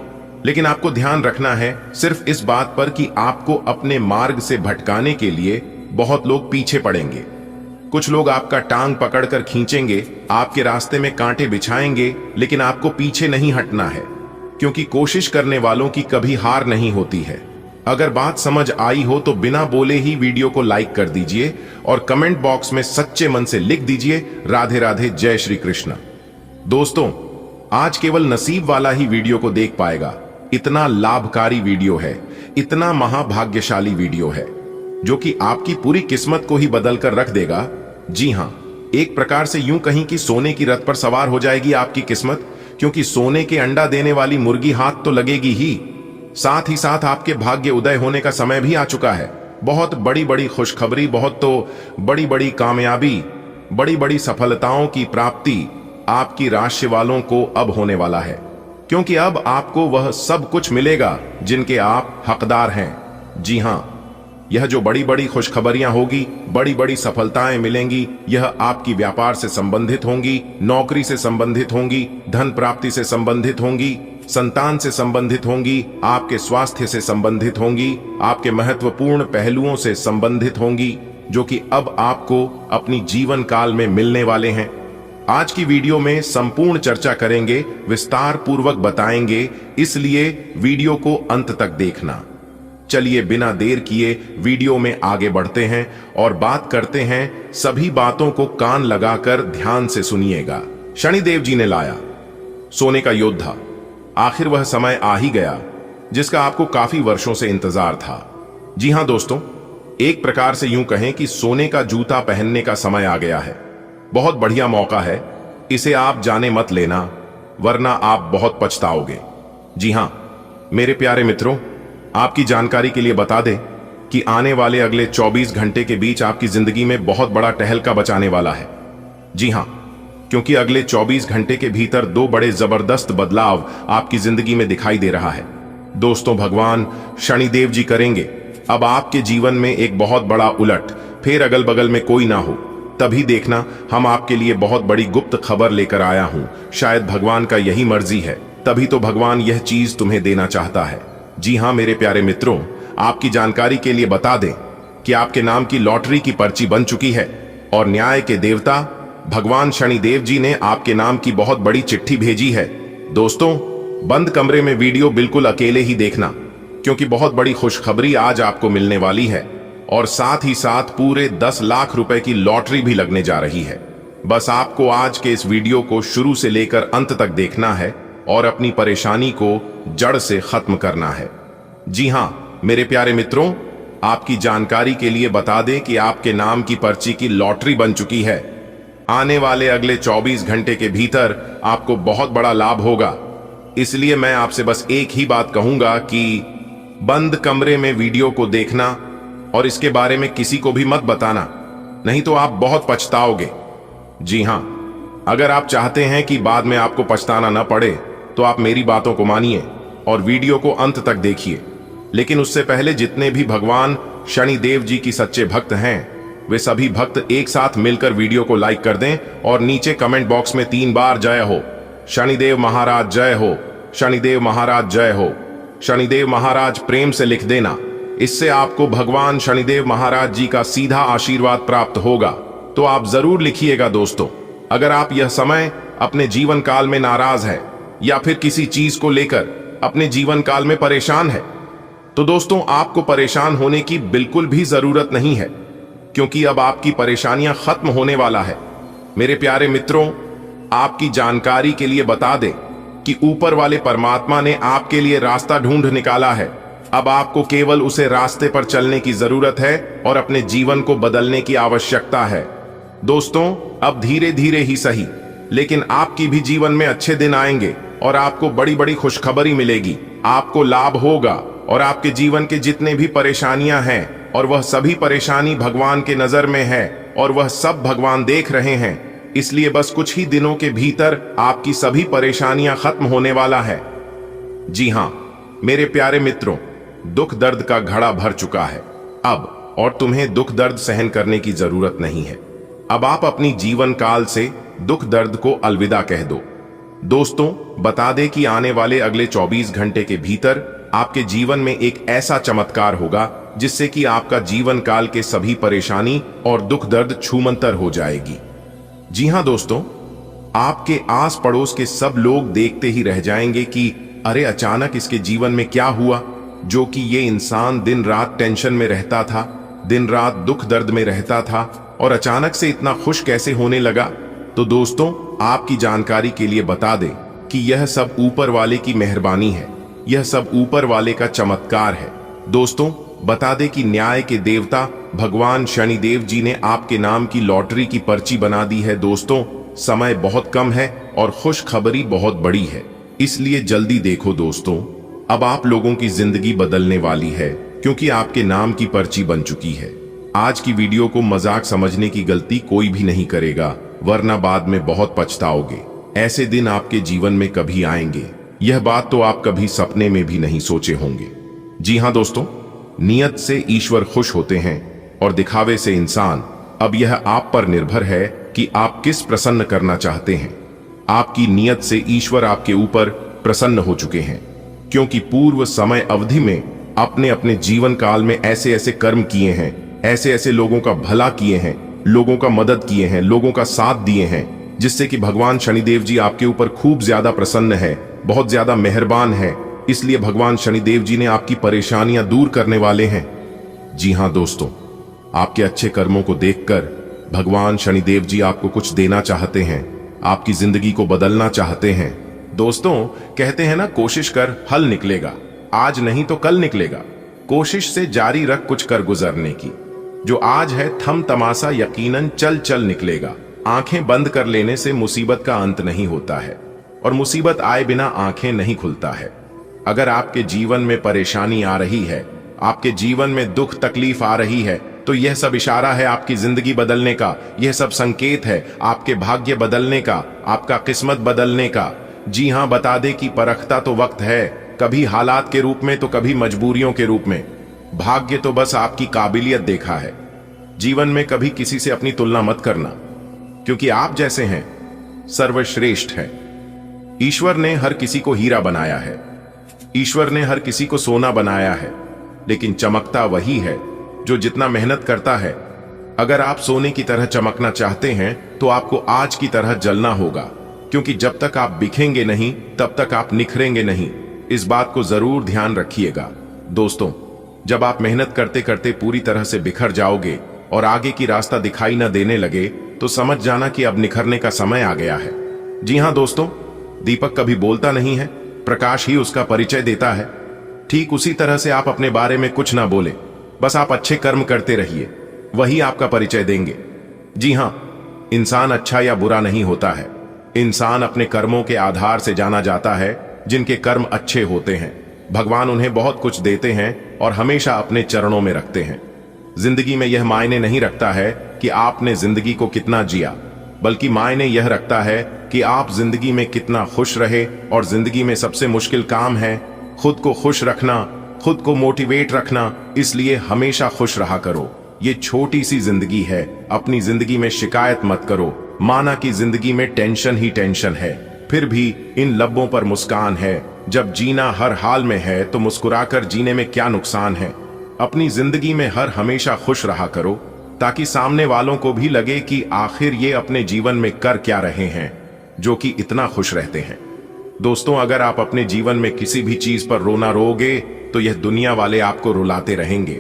लेकिन आपको ध्यान रखना है सिर्फ इस बात पर कि आपको अपने मार्ग से भटकाने के लिए बहुत लोग पीछे पड़ेंगे। कुछ लोग आपका टांग पकड़कर खींचेंगे, आपके रास्ते में कांटे बिछाएंगे, लेकिन आपको पीछे नहीं हटना है, क्योंकि कोशिश करने वालों की कभी हार नहीं होती है। अगर बात समझ आई हो तो बिना बोले ही वीडियो को लाइक कर दीजिए और कमेंट बॉक्स में सच्चे मन से लिख दीजिए राधे राधे, जय श्री कृष्ण। दोस्तों, आज केवल नसीब वाला ही वीडियो को देख पाएगा। इतना लाभकारी वीडियो है, इतना महाभाग्यशाली वीडियो है, जो कि आपकी पूरी किस्मत को ही बदल कर रख देगा। जी हां, एक प्रकार से यूं कहीं कि सोने की रथ पर सवार हो जाएगी आपकी किस्मत, क्योंकि सोने के अंडा देने वाली मुर्गी हाथ तो लगेगी ही, साथ ही साथ आपके भाग्य उदय होने का समय भी आ चुका है। बहुत बड़ी बड़ी खुशखबरी, बहुत तो बड़ी बड़ी कामयाबी, बड़ी बड़ी सफलताओं की प्राप्ति आपकी राशि वालों को अब होने वाला है, क्योंकि अब आपको वह सब कुछ मिलेगा जिनके आप हकदार हैं। जी हां, यह जो बड़ी बड़ी खुशखबरियां होगी, बड़ी बड़ी सफलताएं मिलेंगी, यह आपकी व्यापार से संबंधित होंगी, नौकरी से संबंधित होंगी, धन प्राप्ति से संबंधित होंगी, संतान से संबंधित होंगी, आपके स्वास्थ्य से संबंधित होंगी, आपके महत्वपूर्ण पहलुओं से संबंधित होंगी, जो कि अब आपको अपनी जीवन काल में मिलने वाले हैं। आज की वीडियो में संपूर्ण चर्चा करेंगे, विस्तार पूर्वक बताएंगे, इसलिए वीडियो को अंत तक देखना। चलिए बिना देर किए वीडियो में आगे बढ़ते हैं और बात करते हैं। सभी बातों को कान लगाकर ध्यान से सुनिएगा। शनिदेव जी ने लाया सोने का योद्धा। आखिर वह समय आ ही गया जिसका आपको काफी वर्षों से इंतजार था। जी हां दोस्तों, एक प्रकार से यूं कहें कि सोने का जूता पहनने का समय आ गया है। बहुत बढ़िया मौका है, इसे आप जाने मत लेना, वरना आप बहुत पछताओगे। जी हां मेरे प्यारे मित्रों, आपकी जानकारी के लिए बता दें कि आने वाले अगले 24 घंटे के बीच आपकी जिंदगी में बहुत बड़ा टहलका बचाने वाला है। जी हां, क्योंकि अगले 24 घंटे के भीतर दो बड़े जबरदस्त बदलाव आपकी जिंदगी में दिखाई दे रहा है। दोस्तों, भगवान शनिदेव जी करेंगे अब आपके जीवन में एक बहुत बड़ा उलट। फिर अगल बगल में कोई ना हो, तभी देखना हम आपके लिए बहुत बड़ी गुप्त खबर लेकर आया हूं। शायद भगवान का यही मर्जी है, तभी तो भगवान यह चीज तुम्हें देना चाहता है। जी हां मेरे प्यारे मित्रों, आपकी जानकारी के लिए बता दें कि आपके नाम की लॉटरी की पर्ची बन चुकी है और न्याय के देवता भगवान शनिदेव जी ने आपके नाम की बहुत बड़ी चिट्ठी भेजी है। दोस्तों, बंद कमरे में वीडियो बिल्कुल अकेले ही देखना, क्योंकि बहुत बड़ी खुशखबरी आज आपको मिलने वाली है और साथ ही साथ पूरे 10 लाख रुपए की लॉटरी भी लगने जा रही है। बस आपको आज के इस वीडियो को शुरू से लेकर अंत तक देखना है और अपनी परेशानी को जड़ से खत्म करना है। जी हां मेरे प्यारे मित्रों, आपकी जानकारी के लिए बता दें कि आपके नाम की पर्ची की लॉटरी बन चुकी है। आने वाले अगले 24 घंटे के भीतर आपको बहुत बड़ा लाभ होगा। इसलिए मैं आपसे बस एक ही बात कहूंगा कि बंद कमरे में वीडियो को देखना और इसके बारे में किसी को भी मत बताना, नहीं तो आप बहुत पछताओगे। जी हां, अगर आप चाहते हैं कि बाद में आपको पछताना न पड़े तो आप मेरी बातों को मानिए और वीडियो को अंत तक देखिए। लेकिन उससे पहले जितने भी भगवान शनिदेव जी की सच्चे भक्त हैं, वे सभी भक्त एक साथ मिलकर वीडियो को लाइक कर दें और नीचे कमेंट बॉक्स में 3 बार जय हो, शनिदेव महाराज जय हो, शनिदेव महाराज जय हो, शनिदेव महाराज प्रेम से लिख देना। इससे आपको भगवान शनिदेव महाराज जी का सीधा आशीर्वाद प्राप्त होगा। तो आप जरूर लिखिएगा दोस्तों। अगर आप यह समय अपने जीवन काल में नाराज है या फिर किसी चीज को लेकर अपने जीवन काल में परेशान है, तो दोस्तों आपको परेशान होने की बिल्कुल भी जरूरत नहीं है, क्योंकि अब आपकी परेशानियां खत्म होने वाला है। मेरे प्यारे मित्रों, आपकी जानकारी के लिए बता दें कि ऊपर वाले परमात्मा ने आपके लिए रास्ता ढूंढ निकाला है। अब आपको केवल उसे रास्ते पर चलने की जरूरत है और अपने जीवन को बदलने की आवश्यकता है। दोस्तों, अब धीरे धीरे ही सही, लेकिन आपकी भी जीवन में अच्छे दिन आएंगे और आपको बड़ी बड़ी खुशखबरी मिलेगी। आपको लाभ होगा और आपके जीवन के जितने भी परेशानियां हैं, और वह सभी परेशानी भगवान के नजर में है और वह सब भगवान देख रहे हैं। इसलिए बस कुछ ही दिनों के भीतर आपकी सभी परेशानियां खत्म होने वाला है। जी हां मेरे प्यारे मित्रों, दुख दर्द का घड़ा भर चुका है अब, और तुम्हें दुख दर्द सहन करने की जरूरत नहीं है। अब आप अपनी जीवन काल से दुख दर्द को अलविदा कह दो। दोस्तों, बता दें कि आने वाले अगले 24 घंटे के भीतर आपके जीवन में एक ऐसा चमत्कार होगा जिससे कि आपका जीवन काल के सभी परेशानी और दुख दर्द छूमंतर हो जाएगी। जी हां दोस्तों, आपके आस पड़ोस के सब लोग देखते ही रह जाएंगे कि अरे अचानक इसके जीवन में क्या हुआ, जो कि ये इंसान दिन रात टेंशन में रहता था, दिन रात दुख दर्द में रहता था, और अचानक से इतना खुश कैसे होने लगा। तो दोस्तों, आपकी जानकारी के लिए बता दें कि यह सब ऊपर वाले की मेहरबानी है, यह सब ऊपर वाले का चमत्कार है। दोस्तों, बता दें कि न्याय के देवता भगवान शनिदेव जी ने आपके नाम की लॉटरी की पर्ची बना दी है। दोस्तों, समय बहुत कम है और खुशखबरी बहुत बड़ी है, इसलिए जल्दी देखो दोस्तों। अब आप लोगों की जिंदगी बदलने वाली है, क्योंकि आपके नाम की पर्ची बन चुकी है। आज की वीडियो को मजाक समझने की गलती कोई भी नहीं करेगा, वरना बाद में बहुत पछताओगे। ऐसे दिन आपके जीवन में कभी आएंगे, यह बात तो आप कभी सपने में भी नहीं सोचे होंगे। जी हां दोस्तों, नियत से ईश्वर खुश होते हैं और दिखावे से इंसान। अब यह आप पर निर्भर है कि आप किस प्रसन्न करना चाहते हैं। आपकी नियत से ईश्वर आपके ऊपर प्रसन्न हो चुके हैं, क्योंकि पूर्व समय अवधि में आपने अपने जीवन काल में ऐसे ऐसे कर्म किए हैं, ऐसे ऐसे लोगों का भला किए हैं, लोगों का मदद किए हैं, लोगों का साथ दिए हैं, जिससे कि भगवान शनिदेव जी आपके ऊपर खूब ज्यादा प्रसन्न है, बहुत ज्यादा मेहरबान है। इसलिए भगवान शनिदेव जी ने आपकी परेशानियां दूर करने वाले हैं। जी हां दोस्तों, आपके अच्छे कर्मों को देखकर भगवान शनिदेव जी आपको कुछ देना चाहते हैं, आपकी जिंदगी को बदलना चाहते हैं। दोस्तों, कहते हैं ना, कोशिश कर फल निकलेगा, आज नहीं तो कल निकलेगा। कोशिश से जारी रख कुछ कर गुजरने की। जो आज है थम तमाशा यकीनन चल चल निकलेगा। आंखें बंद कर लेने से मुसीबत का अंत नहीं होता है, और मुसीबत आए बिना आंखें नहीं खुलता है। अगर आपके जीवन में परेशानी आ रही है, आपके जीवन में दुख तकलीफ आ रही है, तो यह सब इशारा है आपकी जिंदगी बदलने का। यह सब संकेत है आपके भाग्य बदलने का, आपका किस्मत बदलने का। जी हां, बता दे कि परखता तो वक्त है, कभी हालात के रूप में तो कभी मजबूरियों के रूप में। भाग्य तो बस आपकी काबिलियत देखा है। जीवन में कभी किसी से अपनी तुलना मत करना, क्योंकि आप जैसे हैं सर्वश्रेष्ठ हैं। ईश्वर ने हर किसी को हीरा बनाया है, ईश्वर ने हर किसी को सोना बनाया है, लेकिन चमकता वही है जो जितना मेहनत करता है। अगर आप सोने की तरह चमकना चाहते हैं तो आपको आज की तरह जलना होगा, क्योंकि जब तक आप बिखेंगे नहीं तब तक आप निखरेंगे नहीं। इस बात को जरूर ध्यान रखिएगा। दोस्तों, जब आप मेहनत करते करते पूरी तरह से बिखर जाओगे और आगे की रास्ता दिखाई न देने लगे, तो समझ जाना कि अब निखरने का समय आ गया है। जी हां दोस्तों, दीपक कभी बोलता नहीं है, प्रकाश ही उसका परिचय देता है। ठीक उसी तरह से आप अपने बारे में कुछ ना बोले, बस आप अच्छे कर्म करते रहिए, वही आपका परिचय देंगे। जी हां, इंसान अच्छा या बुरा नहीं होता है, इंसान अपने कर्मों के आधार से जाना जाता है। जिनके कर्म अच्छे होते हैं, भगवान उन्हें बहुत कुछ देते हैं और हमेशा अपने चरणों में रखते हैं। जिंदगी में यह मायने नहीं रखता है कि आपने जिंदगी को कितना जिया, बल्कि मायने यह रखता है कि आप जिंदगी में कितना खुश रहे। और जिंदगी में सबसे मुश्किल काम है खुद को खुश रखना, खुद को मोटिवेट रखना। इसलिए हमेशा खुश रहा करो। ये छोटी सी जिंदगी है, अपनी जिंदगी में शिकायत मत करो। माना कि जिंदगी में टेंशन ही टेंशन है, फिर भी इन लब्बों पर मुस्कान है। जब जीना हर हाल में है तो मुस्कुराकर जीने में क्या नुकसान है। अपनी जिंदगी में हर हमेशा खुश रहा करो, ताकि सामने वालों को भी लगे कि आखिर ये अपने जीवन में कर क्या रहे हैं, जो कि इतना खुश रहते हैं। दोस्तों, अगर आप अपने जीवन में किसी भी चीज पर रोना रोगे तो यह दुनिया वाले आपको रुलाते रहेंगे,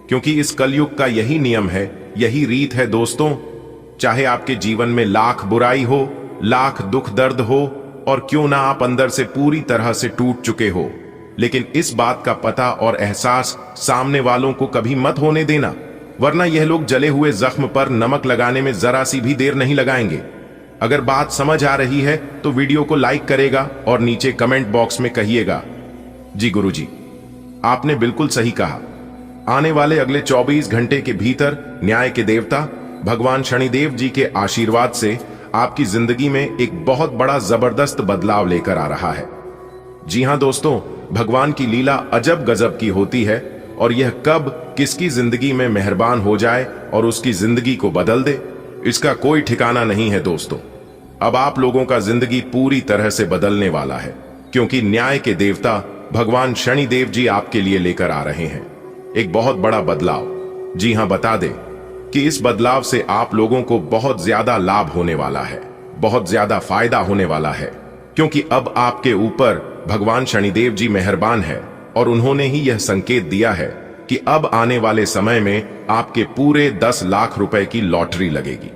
क्योंकि इस कलयुग का यही नियम है, यही रीत है। दोस्तों, चाहे आपके जीवन में लाख बुराई हो, लाख दुख दर्द हो, और क्यों ना आप अंदर से पूरी तरह से टूट चुके हो, लेकिन इस बात का पता और एहसास सामने वालों को कभी मत होने देना, वरना यह लोग जले हुए जख्म पर नमक लगाने में जरा सी भी देर नहीं लगाएंगे। अगर बात समझ आ रही है तो वीडियो को लाइक करेगा और नीचे कमेंट बॉक्स में कहिएगा, जी गुरुजी, आपने बिल्कुल सही कहा। आने वाले अगले 24 घंटे के भीतर न्याय के देवता भगवान शनिदेव जी के आशीर्वाद से आपकी जिंदगी में एक बहुत बड़ा जबरदस्त बदलाव लेकर आ रहा है। जी हां दोस्तों, भगवान की लीला अजब गजब की होती है, और यह कब किसकी जिंदगी में मेहरबान हो जाए और उसकी जिंदगी को बदल दे, इसका कोई ठिकाना नहीं है। दोस्तों, अब आप लोगों का जिंदगी पूरी तरह से बदलने वाला है, क्योंकि न्याय के देवता भगवान शनिदेव जी आपके लिए लेकर आ रहे हैं एक बहुत बड़ा बदलाव। जी हां, बता दें कि इस बदलाव से आप लोगों को बहुत ज्यादा लाभ होने वाला है, बहुत ज्यादा फायदा होने वाला है, क्योंकि अब आपके ऊपर भगवान शनिदेव जी मेहरबान है और उन्होंने ही यह संकेत दिया है कि अब आने वाले समय में आपके पूरे 10 लाख रुपए की लॉटरी लगेगी।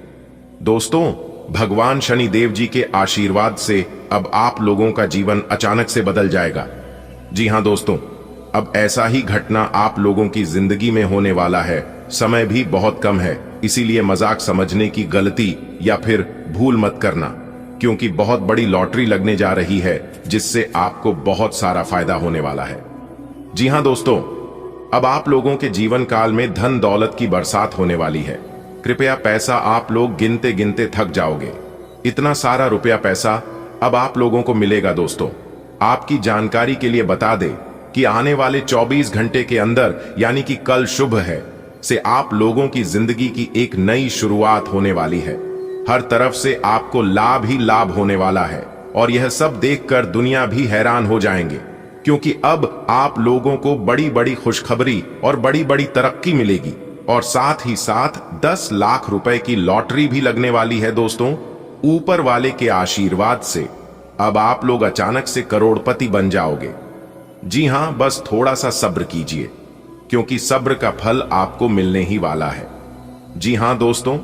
दोस्तों, भगवान शनिदेव जी के आशीर्वाद से अब आप लोगों का जीवन अचानक से बदल जाएगा। जी हां दोस्तों, अब ऐसा ही घटना आप लोगों की जिंदगी में होने वाला है। समय भी बहुत कम है, इसीलिए मजाक समझने की गलती या फिर भूल मत करना, क्योंकि बहुत बड़ी लॉटरी लगने जा रही है, जिससे आपको बहुत सारा फायदा होने वाला है। जी हां दोस्तों, अब आप लोगों के जीवन काल में धन दौलत की बरसात होने वाली है। कृपया पैसा आप लोग गिनते गिनते थक जाओगे। इतना सारा रुपया पैसा अब आप लोगों को मिलेगा। दोस्तों, आपकी जानकारी के लिए बता दें कि आने वाले 24 घंटे के अंदर, यानी कि कल शुभ है, से आप लोगों की जिंदगी की एक नई शुरुआत होने वाली है। हर तरफ से आपको लाभ ही लाभ होने वाला है, और यह सब देखकर दुनिया भी हैरान हो जाएंगे, क्योंकि अब आप लोगों को बड़ी बड़ी खुशखबरी और बड़ी बड़ी तरक्की मिलेगी, और साथ ही साथ 10 लाख रुपए की लॉटरी भी लगने वाली है। दोस्तों, ऊपर वाले के आशीर्वाद से अब आप लोग अचानक से करोड़पति बन जाओगे। जी हां, बस थोड़ा सा सब्र कीजिए, क्योंकि सब्र का फल आपको मिलने ही वाला है। जी हां दोस्तों,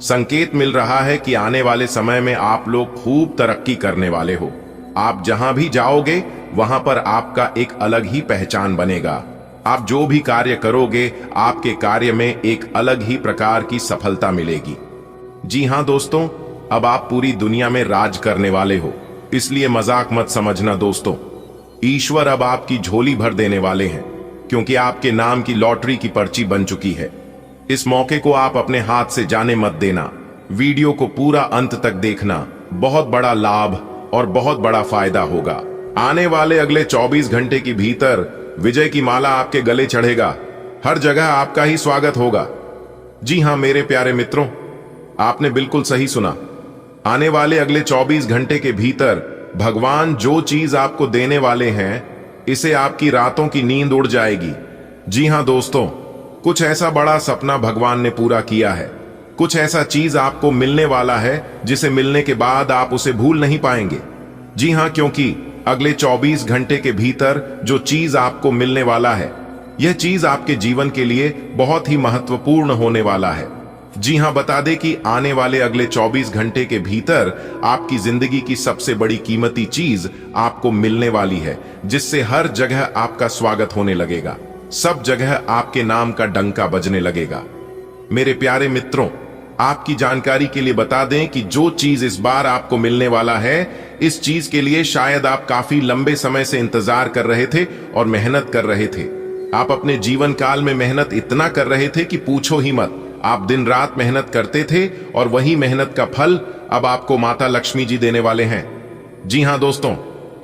संकेत मिल रहा है कि आने वाले समय में आप लोग खूब तरक्की करने वाले हो। आप जहां भी जाओगे वहां पर आपका एक अलग ही पहचान बनेगा। आप जो भी कार्य करोगे, आपके कार्य में एक अलग ही प्रकार की सफलता मिलेगी। जी हां दोस्तों, अब आप पूरी दुनिया में राज करने वाले हो, इसलिए मजाक मत समझना। दोस्तों, ईश्वर अब आपकी झोली भर देने वाले हैं, क्योंकि आपके नाम की लॉटरी की पर्ची बन चुकी है। इस मौके को आप अपने हाथ से जाने मत देना। वीडियो को पूरा अंत तक देखना, बहुत बड़ा लाभ और बहुत बड़ा फायदा होगा। आने वाले अगले 24 घंटे के भीतर विजय की माला आपके गले चढ़ेगा। हर जगह आपका ही स्वागत होगा। जी हां मेरे प्यारे मित्रों, आपने बिल्कुल सही सुना। आने वाले अगले 24 घंटे के भीतर भगवान जो चीज आपको देने वाले हैं, इसे आपकी रातों की नींद उड़ जाएगी। जी हां दोस्तों, कुछ ऐसा बड़ा सपना भगवान ने पूरा किया है। कुछ ऐसा चीज आपको मिलने वाला है जिसे मिलने के बाद आप उसे भूल नहीं पाएंगे। जी हां, क्योंकि अगले 24 घंटे के भीतर जो चीज आपको मिलने वाला है, यह चीज आपके जीवन के लिए बहुत ही महत्वपूर्ण होने वाला है। जी हां, बता दें कि आने वाले अगले 24 घंटे के भीतर आपकी जिंदगी की सबसे बड़ी कीमती चीज आपको मिलने वाली है, जिससे हर जगह आपका स्वागत होने लगेगा। सब जगह आपके नाम का डंका बजने लगेगा। मेरे प्यारे मित्रों, आपकी जानकारी के लिए बता दें कि जो चीज इस बार आपको मिलने वाला है, इस चीज के लिए शायद आप काफी लंबे समय से इंतजार कर रहे थे और मेहनत कर रहे थे। आप अपने जीवन काल में मेहनत इतना कर रहे थे कि पूछो ही मत। आप दिन रात मेहनत करते थे और वही मेहनत का फल अब आपको माता लक्ष्मी जी देने वाले हैं। जी हां दोस्तों,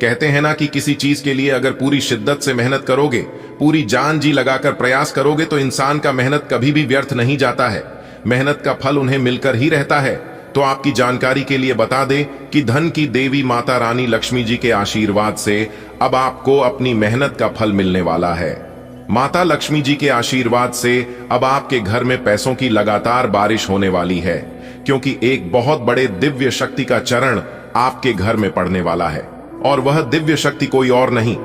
कहते हैं ना कि किसी चीज के लिए अगर पूरी शिद्दत से मेहनत करोगे, पूरी जान जी लगाकर प्रयास करोगे तो इंसान का मेहनत कभी भी व्यर्थ नहीं जाता है। मेहनत का फल उन्हें मिलकर ही रहता है। तो आपकी जानकारी के लिए बता दें कि धन की देवी माता रानी लक्ष्मी जी के आशीर्वाद से अब आपको अपनी मेहनत का फल मिलने वाला है। माता लक्ष्मी जी के आशीर्वाद से अब आपके घर में पैसों की लगातार बारिश होने वाली है, क्योंकि एक बहुत बड़े दिव्य शक्ति का चरण आपके घर में पड़ने वाला है। और वह दिव्य शक्ति कोई और नहीं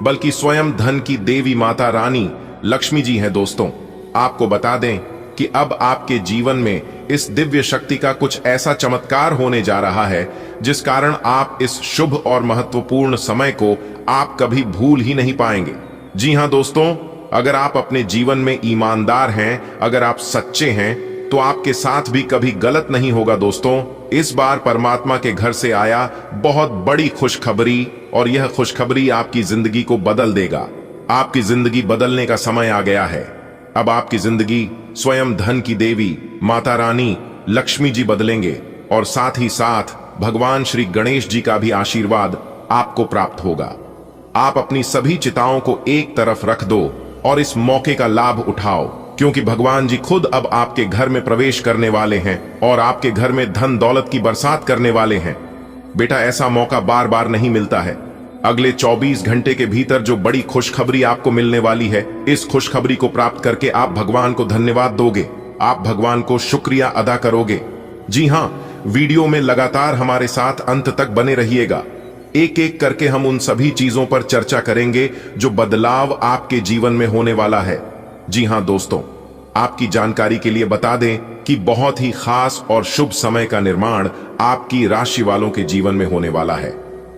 बल्कि स्वयं धन की देवी माता रानी लक्ष्मी जी हैं। दोस्तों, आपको बता दें कि अब आपके जीवन में इस दिव्य शक्ति का कुछ ऐसा चमत्कार होने जा रहा है जिस कारण आप इस शुभ और महत्वपूर्ण समय को आप कभी भूल ही नहीं पाएंगे। जी हां दोस्तों, अगर आप अपने जीवन में ईमानदार हैं, अगर आप सच्चे हैं, तो आपके साथ भी कभी गलत नहीं होगा। दोस्तों, इस बार परमात्मा के घर से आया बहुत बड़ी खुशखबरी, और यह खुशखबरी आपकी जिंदगी को बदल देगा। आपकी जिंदगी बदलने का समय आ गया है। अब आपकी जिंदगी स्वयं धन की देवी माता रानी लक्ष्मी जी बदलेंगे, और साथ ही साथ भगवान श्री गणेश जी का भी आशीर्वाद आपको प्राप्त होगा। आप अपनी सभी चिंताओं को एक तरफ रख दो और इस मौके का लाभ उठाओ, क्योंकि भगवान जी खुद अब आपके घर में प्रवेश करने वाले हैं और आपके घर में धन दौलत की बरसात करने वाले हैं। बेटा, ऐसा मौका बार बार नहीं मिलता है। अगले 24 घंटे के भीतर जो बड़ी खुशखबरी आपको मिलने वाली है, इस खुशखबरी को प्राप्त करके आप भगवान को धन्यवाद दोगे, आप भगवान को शुक्रिया अदा करोगे। जी हां, वीडियो में लगातार हमारे साथ अंत तक बने रहिएगा। एक एक करके हम उन सभी चीजों पर चर्चा करेंगे जो बदलाव आपके जीवन में होने वाला है। जी हां दोस्तों, आपकी जानकारी के लिए बता दें कि बहुत ही खास और शुभ समय का निर्माण आपकी राशि वालों के जीवन में होने वाला है।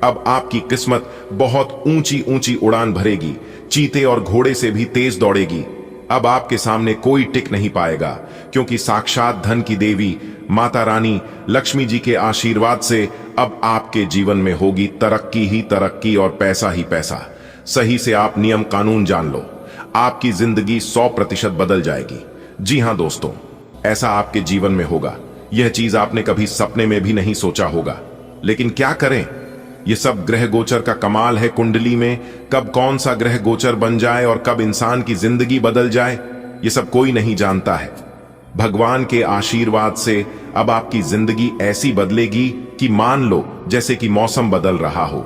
अब आपकी किस्मत बहुत ऊंची ऊंची उड़ान भरेगी, चीते और घोड़े से भी तेज दौड़ेगी। अब आपके सामने कोई टिक नहीं पाएगा, क्योंकि साक्षात धन की देवी माता रानी लक्ष्मी जी के आशीर्वाद से अब आपके जीवन में होगी तरक्की ही तरक्की और पैसा ही पैसा। सही से आप नियम कानून जान लो, आपकी जिंदगी 100% बदल जाएगी। जी हां दोस्तों, ऐसा आपके जीवन में होगा। यह चीज आपने कभी सपने में भी नहीं सोचा होगा। लेकिन क्या करें, यह सब ग्रह गोचर का कमाल है। कुंडली में कब कौन सा ग्रह गोचर बन जाए और कब इंसान की जिंदगी बदल जाए, यह सब कोई नहीं जानता है। भगवान के आशीर्वाद से अब आपकी जिंदगी ऐसी बदलेगी कि मान लो जैसे कि मौसम बदल रहा हो।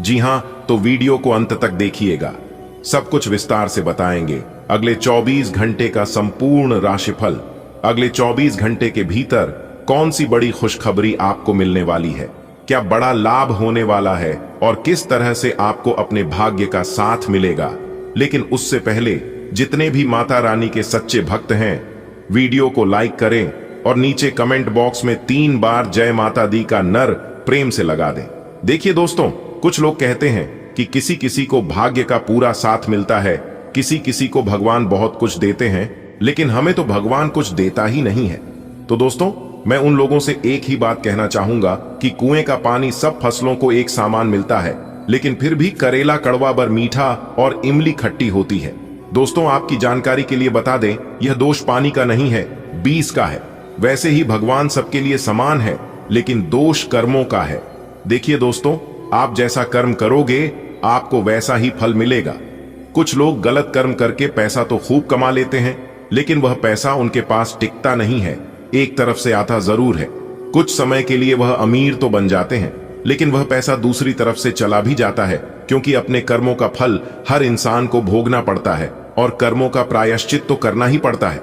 जी हां, तो वीडियो को अंत तक देखिएगा, सब कुछ विस्तार से बताएंगे। अगले 24 घंटे का संपूर्ण राशिफल, अगले 24 घंटे के भीतर कौन सी बड़ी खुशखबरी आपको मिलने वाली है, क्या बड़ा लाभ होने वाला है और किस तरह से आपको अपने भाग्य का साथ मिलेगा। लेकिन उससे पहले जितने भी माता रानी के सच्चे भक्त हैं, वीडियो को लाइक करें और नीचे कमेंट बॉक्स में 3 बार जय माता दी का नर प्रेम से लगा दें। देखिए दोस्तों, कुछ लोग कहते हैं कि किसी किसी को भाग्य का पूरा साथ मिलता है, किसी किसी को भगवान बहुत कुछ देते हैं, लेकिन हमें तो भगवान कुछ देता ही नहीं है। तो दोस्तों, मैं उन लोगों से एक ही बात कहना चाहूंगा कि कुएं का पानी सब फसलों को एक समान मिलता है, लेकिन फिर भी करेला कड़वा बर मीठा और इमली खट्टी होती है। दोस्तों, आपकी जानकारी के लिए बता दें, यह दोष पानी का नहीं है, बीज का है। वैसे ही भगवान सबके लिए समान है, लेकिन दोष कर्मों का है। देखिए दोस्तों, आप जैसा कर्म करोगे आपको वैसा ही फल मिलेगा। कुछ लोग गलत कर्म करके पैसा तो खूब कमा लेते हैं, लेकिन वह पैसा उनके पास टिकता नहीं है। एक तरफ से आता जरूर है, कुछ समय के लिए वह अमीर तो बन जाते हैं, लेकिन वह पैसा दूसरी तरफ से चला भी जाता है, क्योंकि अपने कर्मों का फल हर इंसान को भोगना पड़ता है और कर्मों का प्रायश्चित तो करना ही पड़ता है।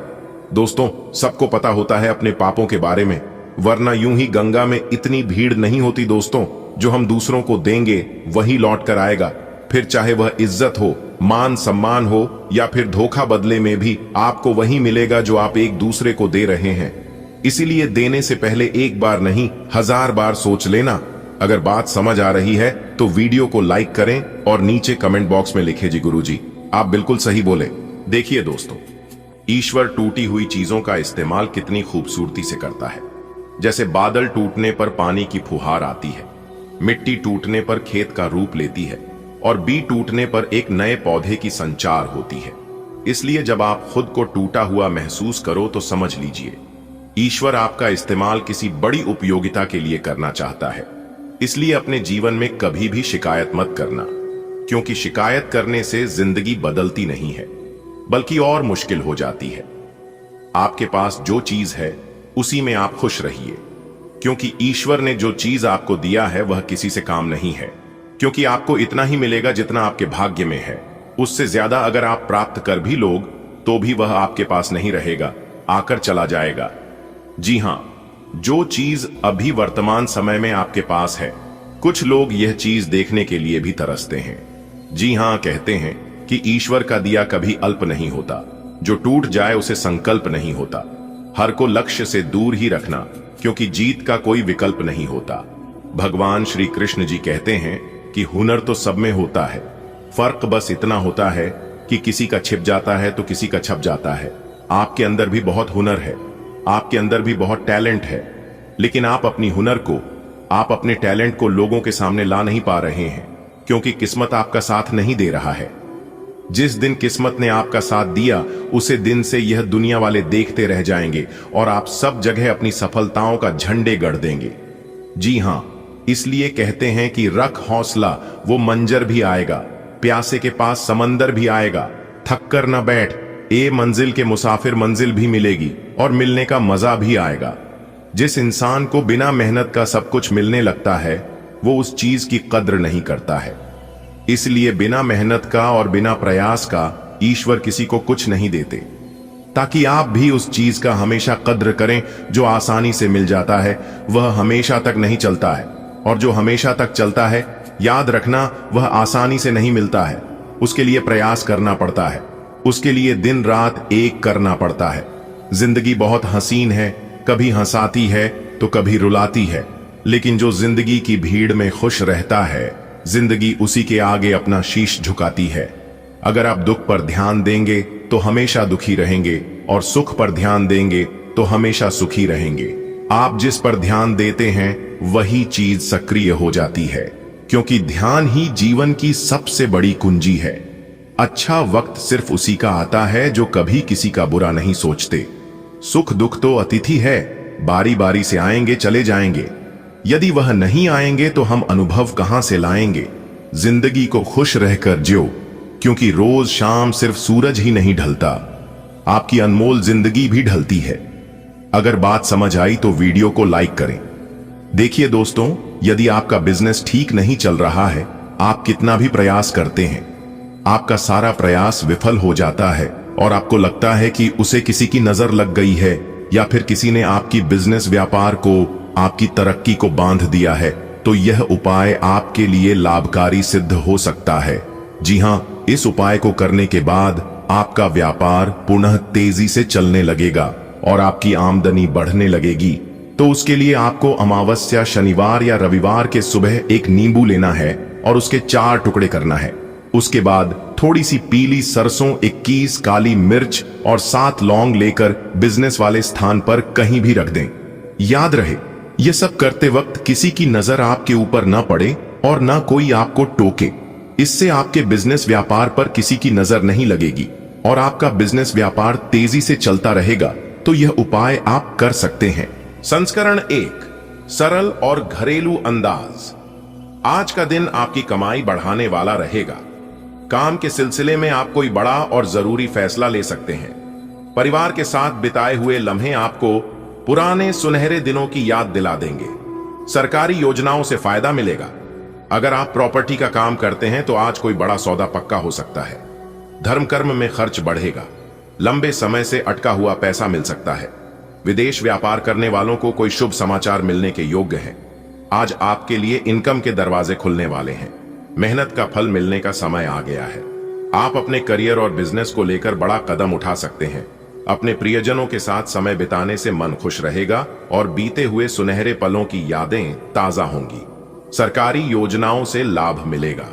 दोस्तों, सबको पता होता है अपने पापों के बारे में, वरना यूं ही गंगा में इतनी भीड़ नहीं होती। दोस्तों, जो हम दूसरों को देंगे वही लौट कर आएगा, फिर चाहे वह इज्जत हो, मान सम्मान हो या फिर धोखा, बदले में भी आपको वही मिलेगा जो आप एक दूसरे को दे रहे हैं। इसीलिए देने से पहले एक बार नहीं 1000 बार सोच लेना। अगर बात समझ आ रही है तो वीडियो को लाइक करें और नीचे कमेंट बॉक्स में लिखें जी गुरुजी आप बिल्कुल सही बोले। देखिए दोस्तों, ईश्वर टूटी हुई चीजों का इस्तेमाल कितनी खूबसूरती से करता है। जैसे बादल टूटने पर पानी की फुहार आती है, मिट्टी टूटने पर खेत का रूप लेती है और बीज टूटने पर एक नए पौधे की संचार होती है। इसलिए जब आप खुद को टूटा हुआ महसूस करो तो समझ लीजिए ईश्वर आपका इस्तेमाल किसी बड़ी उपयोगिता के लिए करना चाहता है। इसलिए अपने जीवन में कभी भी शिकायत मत करना, क्योंकि शिकायत करने से जिंदगी बदलती नहीं है बल्कि और मुश्किल हो जाती है। आपके पास जो चीज है उसी में आप खुश रहिए, क्योंकि ईश्वर ने जो चीज आपको दिया है वह किसी से काम नहीं है, क्योंकि आपको इतना ही मिलेगा जितना आपके भाग्य में है। उससे ज्यादा अगर आप प्राप्त कर भी लोग तो भी वह आपके पास नहीं रहेगा, आकर चला जाएगा। जी हां, जो चीज अभी वर्तमान समय में आपके पास है, कुछ लोग यह चीज देखने के लिए भी तरसते हैं। जी हां, कहते हैं कि ईश्वर का दिया कभी अल्प नहीं होता, जो टूट जाए उसे संकल्प नहीं होता। हर को लक्ष्य से दूर ही रखना, क्योंकि जीत का कोई विकल्प नहीं होता। भगवान श्री कृष्ण जी कहते हैं कि हुनर तो सब में होता है, फर्क बस इतना होता है कि किसी का छिप जाता है तो किसी का छप जाता है। आपके अंदर भी बहुत हुनर है, आपके अंदर भी बहुत टैलेंट है, लेकिन आप अपनी हुनर को, आप अपने टैलेंट को लोगों के सामने ला नहीं पा रहे हैं, क्योंकि किस्मत आपका साथ नहीं दे रहा है। जिस दिन किस्मत ने आपका साथ दिया उसे दिन से यह दुनिया वाले देखते रह जाएंगे और आप सब जगह अपनी सफलताओं का झंडे गड़ देंगे। जी हां, इसलिए कहते हैं कि रख हौसला, वो मंजर भी आएगा, प्यासे के पास समंदर भी आएगा। थक कर न बैठ, ए मंजिल के मुसाफिर, मंजिल भी मिलेगी और मिलने का मजा भी आएगा। जिस इंसान को बिना मेहनत का सब कुछ मिलने लगता है वो उस चीज की कद्र नहीं करता है। इसलिए बिना मेहनत का और बिना प्रयास का ईश्वर किसी को कुछ नहीं देते, ताकि आप भी उस चीज का हमेशा कद्र करें। जो आसानी से मिल जाता है वह हमेशा तक नहीं चलता है, और जो हमेशा तक चलता है, याद रखना, वह आसानी से नहीं मिलता है। उसके लिए प्रयास करना पड़ता है, उसके लिए दिन रात एक करना पड़ता है। जिंदगी बहुत हसीन है, कभी हंसाती है तो कभी रुलाती है, लेकिन जो जिंदगी की भीड़ में खुश रहता है, जिंदगी उसी के आगे अपना शीश झुकाती है। अगर आप दुख पर ध्यान देंगे तो हमेशा दुखी रहेंगे, और सुख पर ध्यान देंगे तो हमेशा सुखी रहेंगे। आप जिस पर ध्यान देते हैं वही चीज सक्रिय हो जाती है, क्योंकि ध्यान ही जीवन की सबसे बड़ी कुंजी है। अच्छा वक्त सिर्फ उसी का आता है जो कभी किसी का बुरा नहीं सोचते। सुख दुख तो अतिथि है, बारी बारी से आएंगे चले जाएंगे। यदि वह नहीं आएंगे तो हम अनुभव कहां से लाएंगे। जिंदगी को खुश रहकर जियो, क्योंकि रोज शाम सिर्फ सूरज ही नहीं ढलता, आपकी अनमोल जिंदगी भी ढलती है। अगर बात समझ आई तो वीडियो को लाइक करें। देखिए दोस्तों, यदि आपका बिजनेस ठीक नहीं चल रहा है, आप कितना भी प्रयास करते हैं, आपका सारा प्रयास विफल हो जाता है और आपको लगता है कि उसे किसी की नजर लग गई है, या फिर किसी ने आपकी बिजनेस व्यापार को, आपकी तरक्की को बांध दिया है, तो यह उपाय आपके लिए लाभकारी सिद्ध हो सकता है। जी हां, इस उपाय को करने के बाद आपका व्यापार पुनः तेजी से चलने लगेगा और आपकी आमदनी बढ़ने लगेगी। तो उसके लिए आपको अमावस्या, शनिवार या रविवार के सुबह एक नींबू लेना है और उसके 4 टुकड़े करना है। उसके बाद थोड़ी सी पीली सरसों, 21 काली मिर्च और 7 लौंग लेकर बिजनेस वाले स्थान पर कहीं भी रख दें। याद रहे, यह सब करते वक्त किसी की नजर आपके ऊपर न पड़े और न कोई आपको टोके। इससे आपके बिजनेस व्यापार पर किसी की नजर नहीं लगेगी और आपका बिजनेस व्यापार तेजी से चलता रहेगा। तो यह उपाय आप कर सकते हैं। संस्करण 1, सरल और घरेलू अंदाज। आज का दिन आपकी कमाई बढ़ाने वाला रहेगा। काम के सिलसिले में आप कोई बड़ा और जरूरी फैसला ले सकते हैं। परिवार के साथ बिताए हुए लम्हे आपको पुराने सुनहरे दिनों की याद दिला देंगे। सरकारी योजनाओं से फायदा मिलेगा। अगर आप प्रॉपर्टी का काम करते हैं तो आज कोई बड़ा सौदा पक्का हो सकता है। धर्म कर्म में खर्च बढ़ेगा। लंबे समय से अटका हुआ पैसा मिल सकता है। विदेश व्यापार करने वालों को कोई शुभ समाचार मिलने के योग्य है। आज आपके लिए इनकम के दरवाजे खुलने वाले हैं। मेहनत का फल मिलने का समय आ गया है। आप अपने करियर और बिजनेस को लेकर बड़ा कदम उठा सकते हैं। अपने प्रियजनों के साथ समय बिताने से मन खुश रहेगा और बीते हुए सुनहरे पलों की यादें ताजा होंगी। सरकारी योजनाओं से लाभ मिलेगा।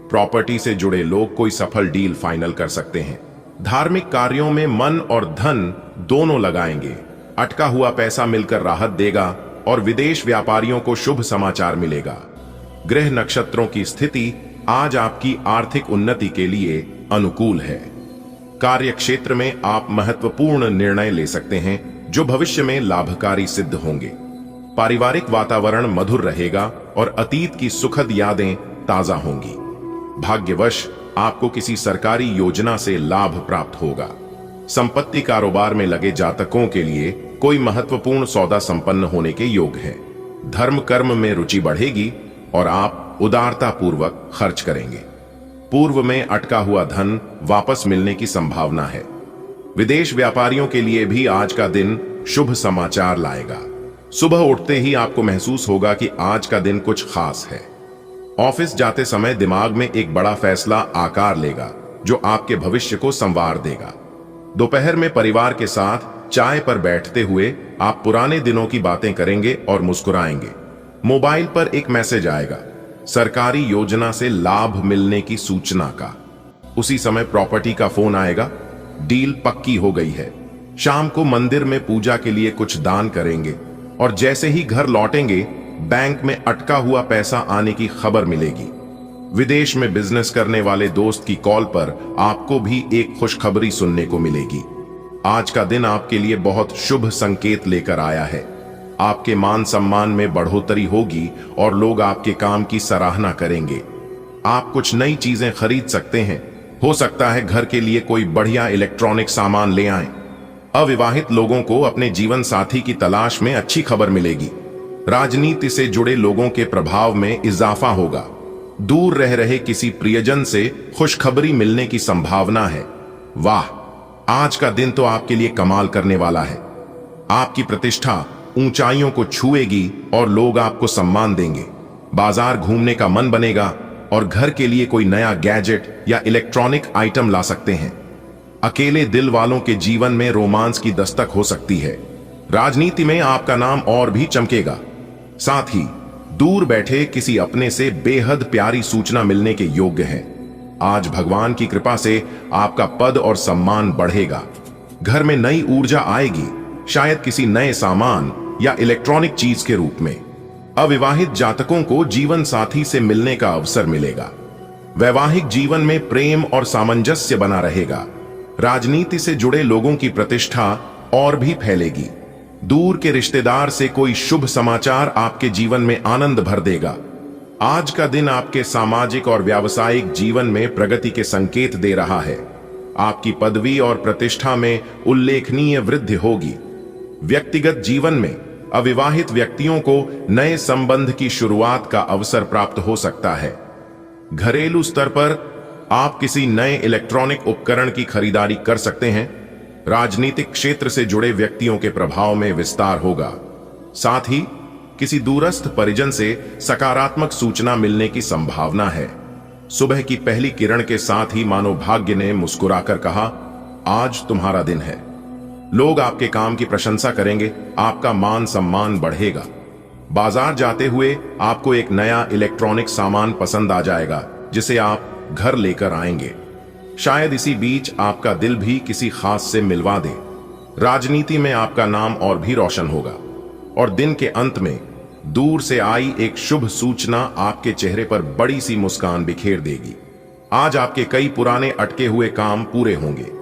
प्रॉपर्टी से जुड़े लोग कोई सफल डील फाइनल कर सकते हैं। धार्मिक कार्यों में मन और धन दोनों लगाएंगे। अटका हुआ पैसा मिलकर राहत देगा और विदेश व्यापारियों को शुभ समाचार मिलेगा। ग्रह नक्षत्रों की स्थिति आज आपकी आर्थिक उन्नति के लिए अनुकूल है। कार्य क्षेत्र में आप महत्वपूर्ण निर्णय ले सकते हैं जो भविष्य में लाभकारी सिद्ध होंगे। पारिवारिक वातावरण मधुर रहेगा और अतीत की सुखद यादें ताजा होंगी। भाग्यवश आपको किसी सरकारी योजना से लाभ प्राप्त होगा। संपत्ति कारोबार में लगे जातकों के लिए कोई महत्वपूर्ण सौदा संपन्न होने के योग है। धर्म कर्म में रुचि बढ़ेगी और आप उदारता पूर्वक खर्च करेंगे। पूर्व में अटका हुआ धन वापस मिलने की संभावना है। विदेश व्यापारियों के लिए भी आज का दिन शुभ समाचार लाएगा। सुबह उठते ही आपको महसूस होगा कि आज का दिन कुछ खास है। ऑफिस जाते समय दिमाग में एक बड़ा फैसला आकार लेगा जो आपके भविष्य को संवार देगा। दोपहर में परिवार के साथ चाय पर बैठते हुए आप पुराने दिनों की बातें करेंगे और मुस्कुराएंगे। मोबाइल पर एक मैसेज आएगा, सरकारी योजना से लाभ मिलने की सूचना का। उसी समय प्रॉपर्टी का फोन आएगा, डील पक्की हो गई है। शाम को मंदिर में पूजा के लिए कुछ दान करेंगे और जैसे ही घर लौटेंगे बैंक में अटका हुआ पैसा आने की खबर मिलेगी। विदेश में बिजनेस करने वाले दोस्त की कॉल पर आपको भी एक खुशखबरी सुनने को मिलेगी। आज का दिन आपके लिए बहुत शुभ संकेत लेकर आया है। आपके मान सम्मान में बढ़ोतरी होगी और लोग आपके काम की सराहना करेंगे। आप कुछ नई चीजें खरीद सकते हैं। हो सकता है घर के लिए कोई बढ़िया इलेक्ट्रॉनिक सामान ले आएं। अविवाहित लोगों को अपने जीवन साथी की तलाश में अच्छी खबर मिलेगी। राजनीति से जुड़े लोगों के प्रभाव में इजाफा होगा। दूर रह रहे किसी प्रियजन से खुशखबरी मिलने की संभावना है। वाह, आज का दिन तो आपके लिए कमाल करने वाला है। आपकी प्रतिष्ठा ऊंचाइयों को छुएगी और लोग आपको सम्मान देंगे। बाजार घूमने का मन बनेगा और घर के लिए कोई नया गैजेट या इलेक्ट्रॉनिक आइटम ला सकते हैं। अकेले दिल वालों के जीवन में रोमांस की दस्तक हो सकती है। राजनीति में आपका नाम और भी चमकेगा। साथ ही दूर बैठे किसी अपने से बेहद प्यारी सूचना मिलने के योग्य है। आज भगवान की कृपा से आपका पद और सम्मान बढ़ेगा। घर में नई ऊर्जा आएगी, शायद किसी नए सामान या इलेक्ट्रॉनिक चीज के रूप में। अविवाहित जातकों को जीवन साथी से मिलने का अवसर मिलेगा। वैवाहिक जीवन में प्रेम और सामंजस्य बना रहेगा। राजनीति से जुड़े लोगों की प्रतिष्ठा और भी फैलेगी। दूर के रिश्तेदार से कोई शुभ समाचार आपके जीवन में आनंद भर देगा। आज का दिन आपके सामाजिक और व्यावसायिक जीवन में प्रगति के संकेत दे रहा है। आपकी पदवी और प्रतिष्ठा में उल्लेखनीय वृद्धि होगी। व्यक्तिगत जीवन में अविवाहित व्यक्तियों को नए संबंध की शुरुआत का अवसर प्राप्त हो सकता है। घरेलू स्तर पर आप किसी नए इलेक्ट्रॉनिक उपकरण की खरीदारी कर सकते हैं। राजनीतिक क्षेत्र से जुड़े व्यक्तियों के प्रभाव में विस्तार होगा। साथ ही किसी दूरस्थ परिजन से सकारात्मक सूचना मिलने की संभावना है। सुबह की पहली किरण के साथ ही मानो भाग्य ने मुस्कुराकर कहा, आज तुम्हारा दिन है। लोग आपके काम की प्रशंसा करेंगे, आपका मान सम्मान बढ़ेगा। बाजार जाते हुए आपको एक नया इलेक्ट्रॉनिक सामान पसंद आ जाएगा जिसे आप घर लेकर आएंगे। शायद इसी बीच आपका दिल भी किसी खास से मिलवा दे। राजनीति में आपका नाम और भी रोशन होगा और दिन के अंत में दूर से आई एक शुभ सूचना आपके चेहरे पर बड़ी सी मुस्कान बिखेर देगी। आज आपके कई पुराने अटके हुए काम पूरे होंगे।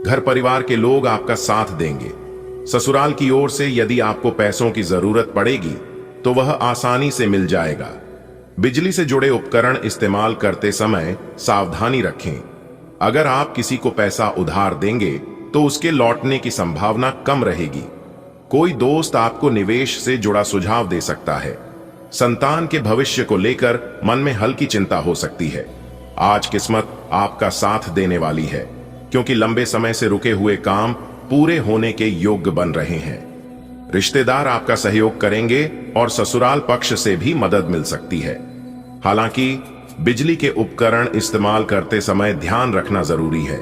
घर परिवार के लोग आपका साथ देंगे। ससुराल की ओर से यदि आपको पैसों की जरूरत पड़ेगी तो वह आसानी से मिल जाएगा। बिजली से जुड़े उपकरण इस्तेमाल करते समय सावधानी रखें। अगर आप किसी को पैसा उधार देंगे तो उसके लौटने की संभावना कम रहेगी। कोई दोस्त आपको निवेश से जुड़ा सुझाव दे सकता है। संतान के भविष्य को लेकर मन में हल्की चिंता हो सकती है। आज किस्मत आपका साथ देने वाली है क्योंकि लंबे समय से रुके हुए काम पूरे होने के योग्य बन रहे हैं। रिश्तेदार आपका सहयोग करेंगे और ससुराल पक्ष से भी मदद मिल सकती है। हालांकि बिजली के उपकरण इस्तेमाल करते समय ध्यान रखना जरूरी है।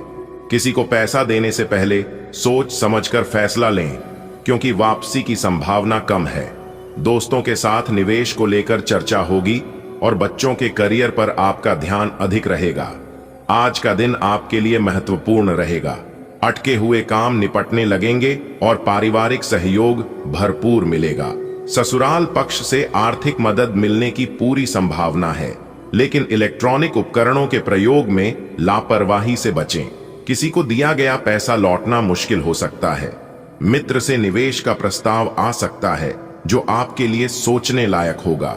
किसी को पैसा देने से पहले सोच समझकर फैसला लें क्योंकि वापसी की संभावना कम है। दोस्तों के साथ निवेश को लेकर चर्चा होगी और बच्चों के करियर पर आपका ध्यान अधिक रहेगा। आज का दिन आपके लिए महत्वपूर्ण रहेगा। अटके हुए काम निपटने लगेंगे और पारिवारिक सहयोग भरपूर मिलेगा। ससुराल पक्ष से आर्थिक मदद मिलने की पूरी संभावना है, लेकिन इलेक्ट्रॉनिक उपकरणों के प्रयोग में लापरवाही से बचें। किसी को दिया गया पैसा लौटना मुश्किल हो सकता है। मित्र से निवेश का प्रस्ताव आ सकता है जो आपके लिए सोचने लायक होगा।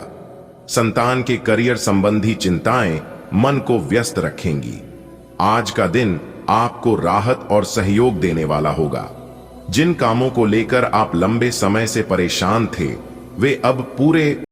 संतान के करियर संबंधी चिंताएं मन को व्यस्त रखेंगी। आज का दिन आपको राहत और सहयोग देने वाला होगा। जिन कामों को लेकर आप लंबे समय से परेशान थे, वे अब पूरे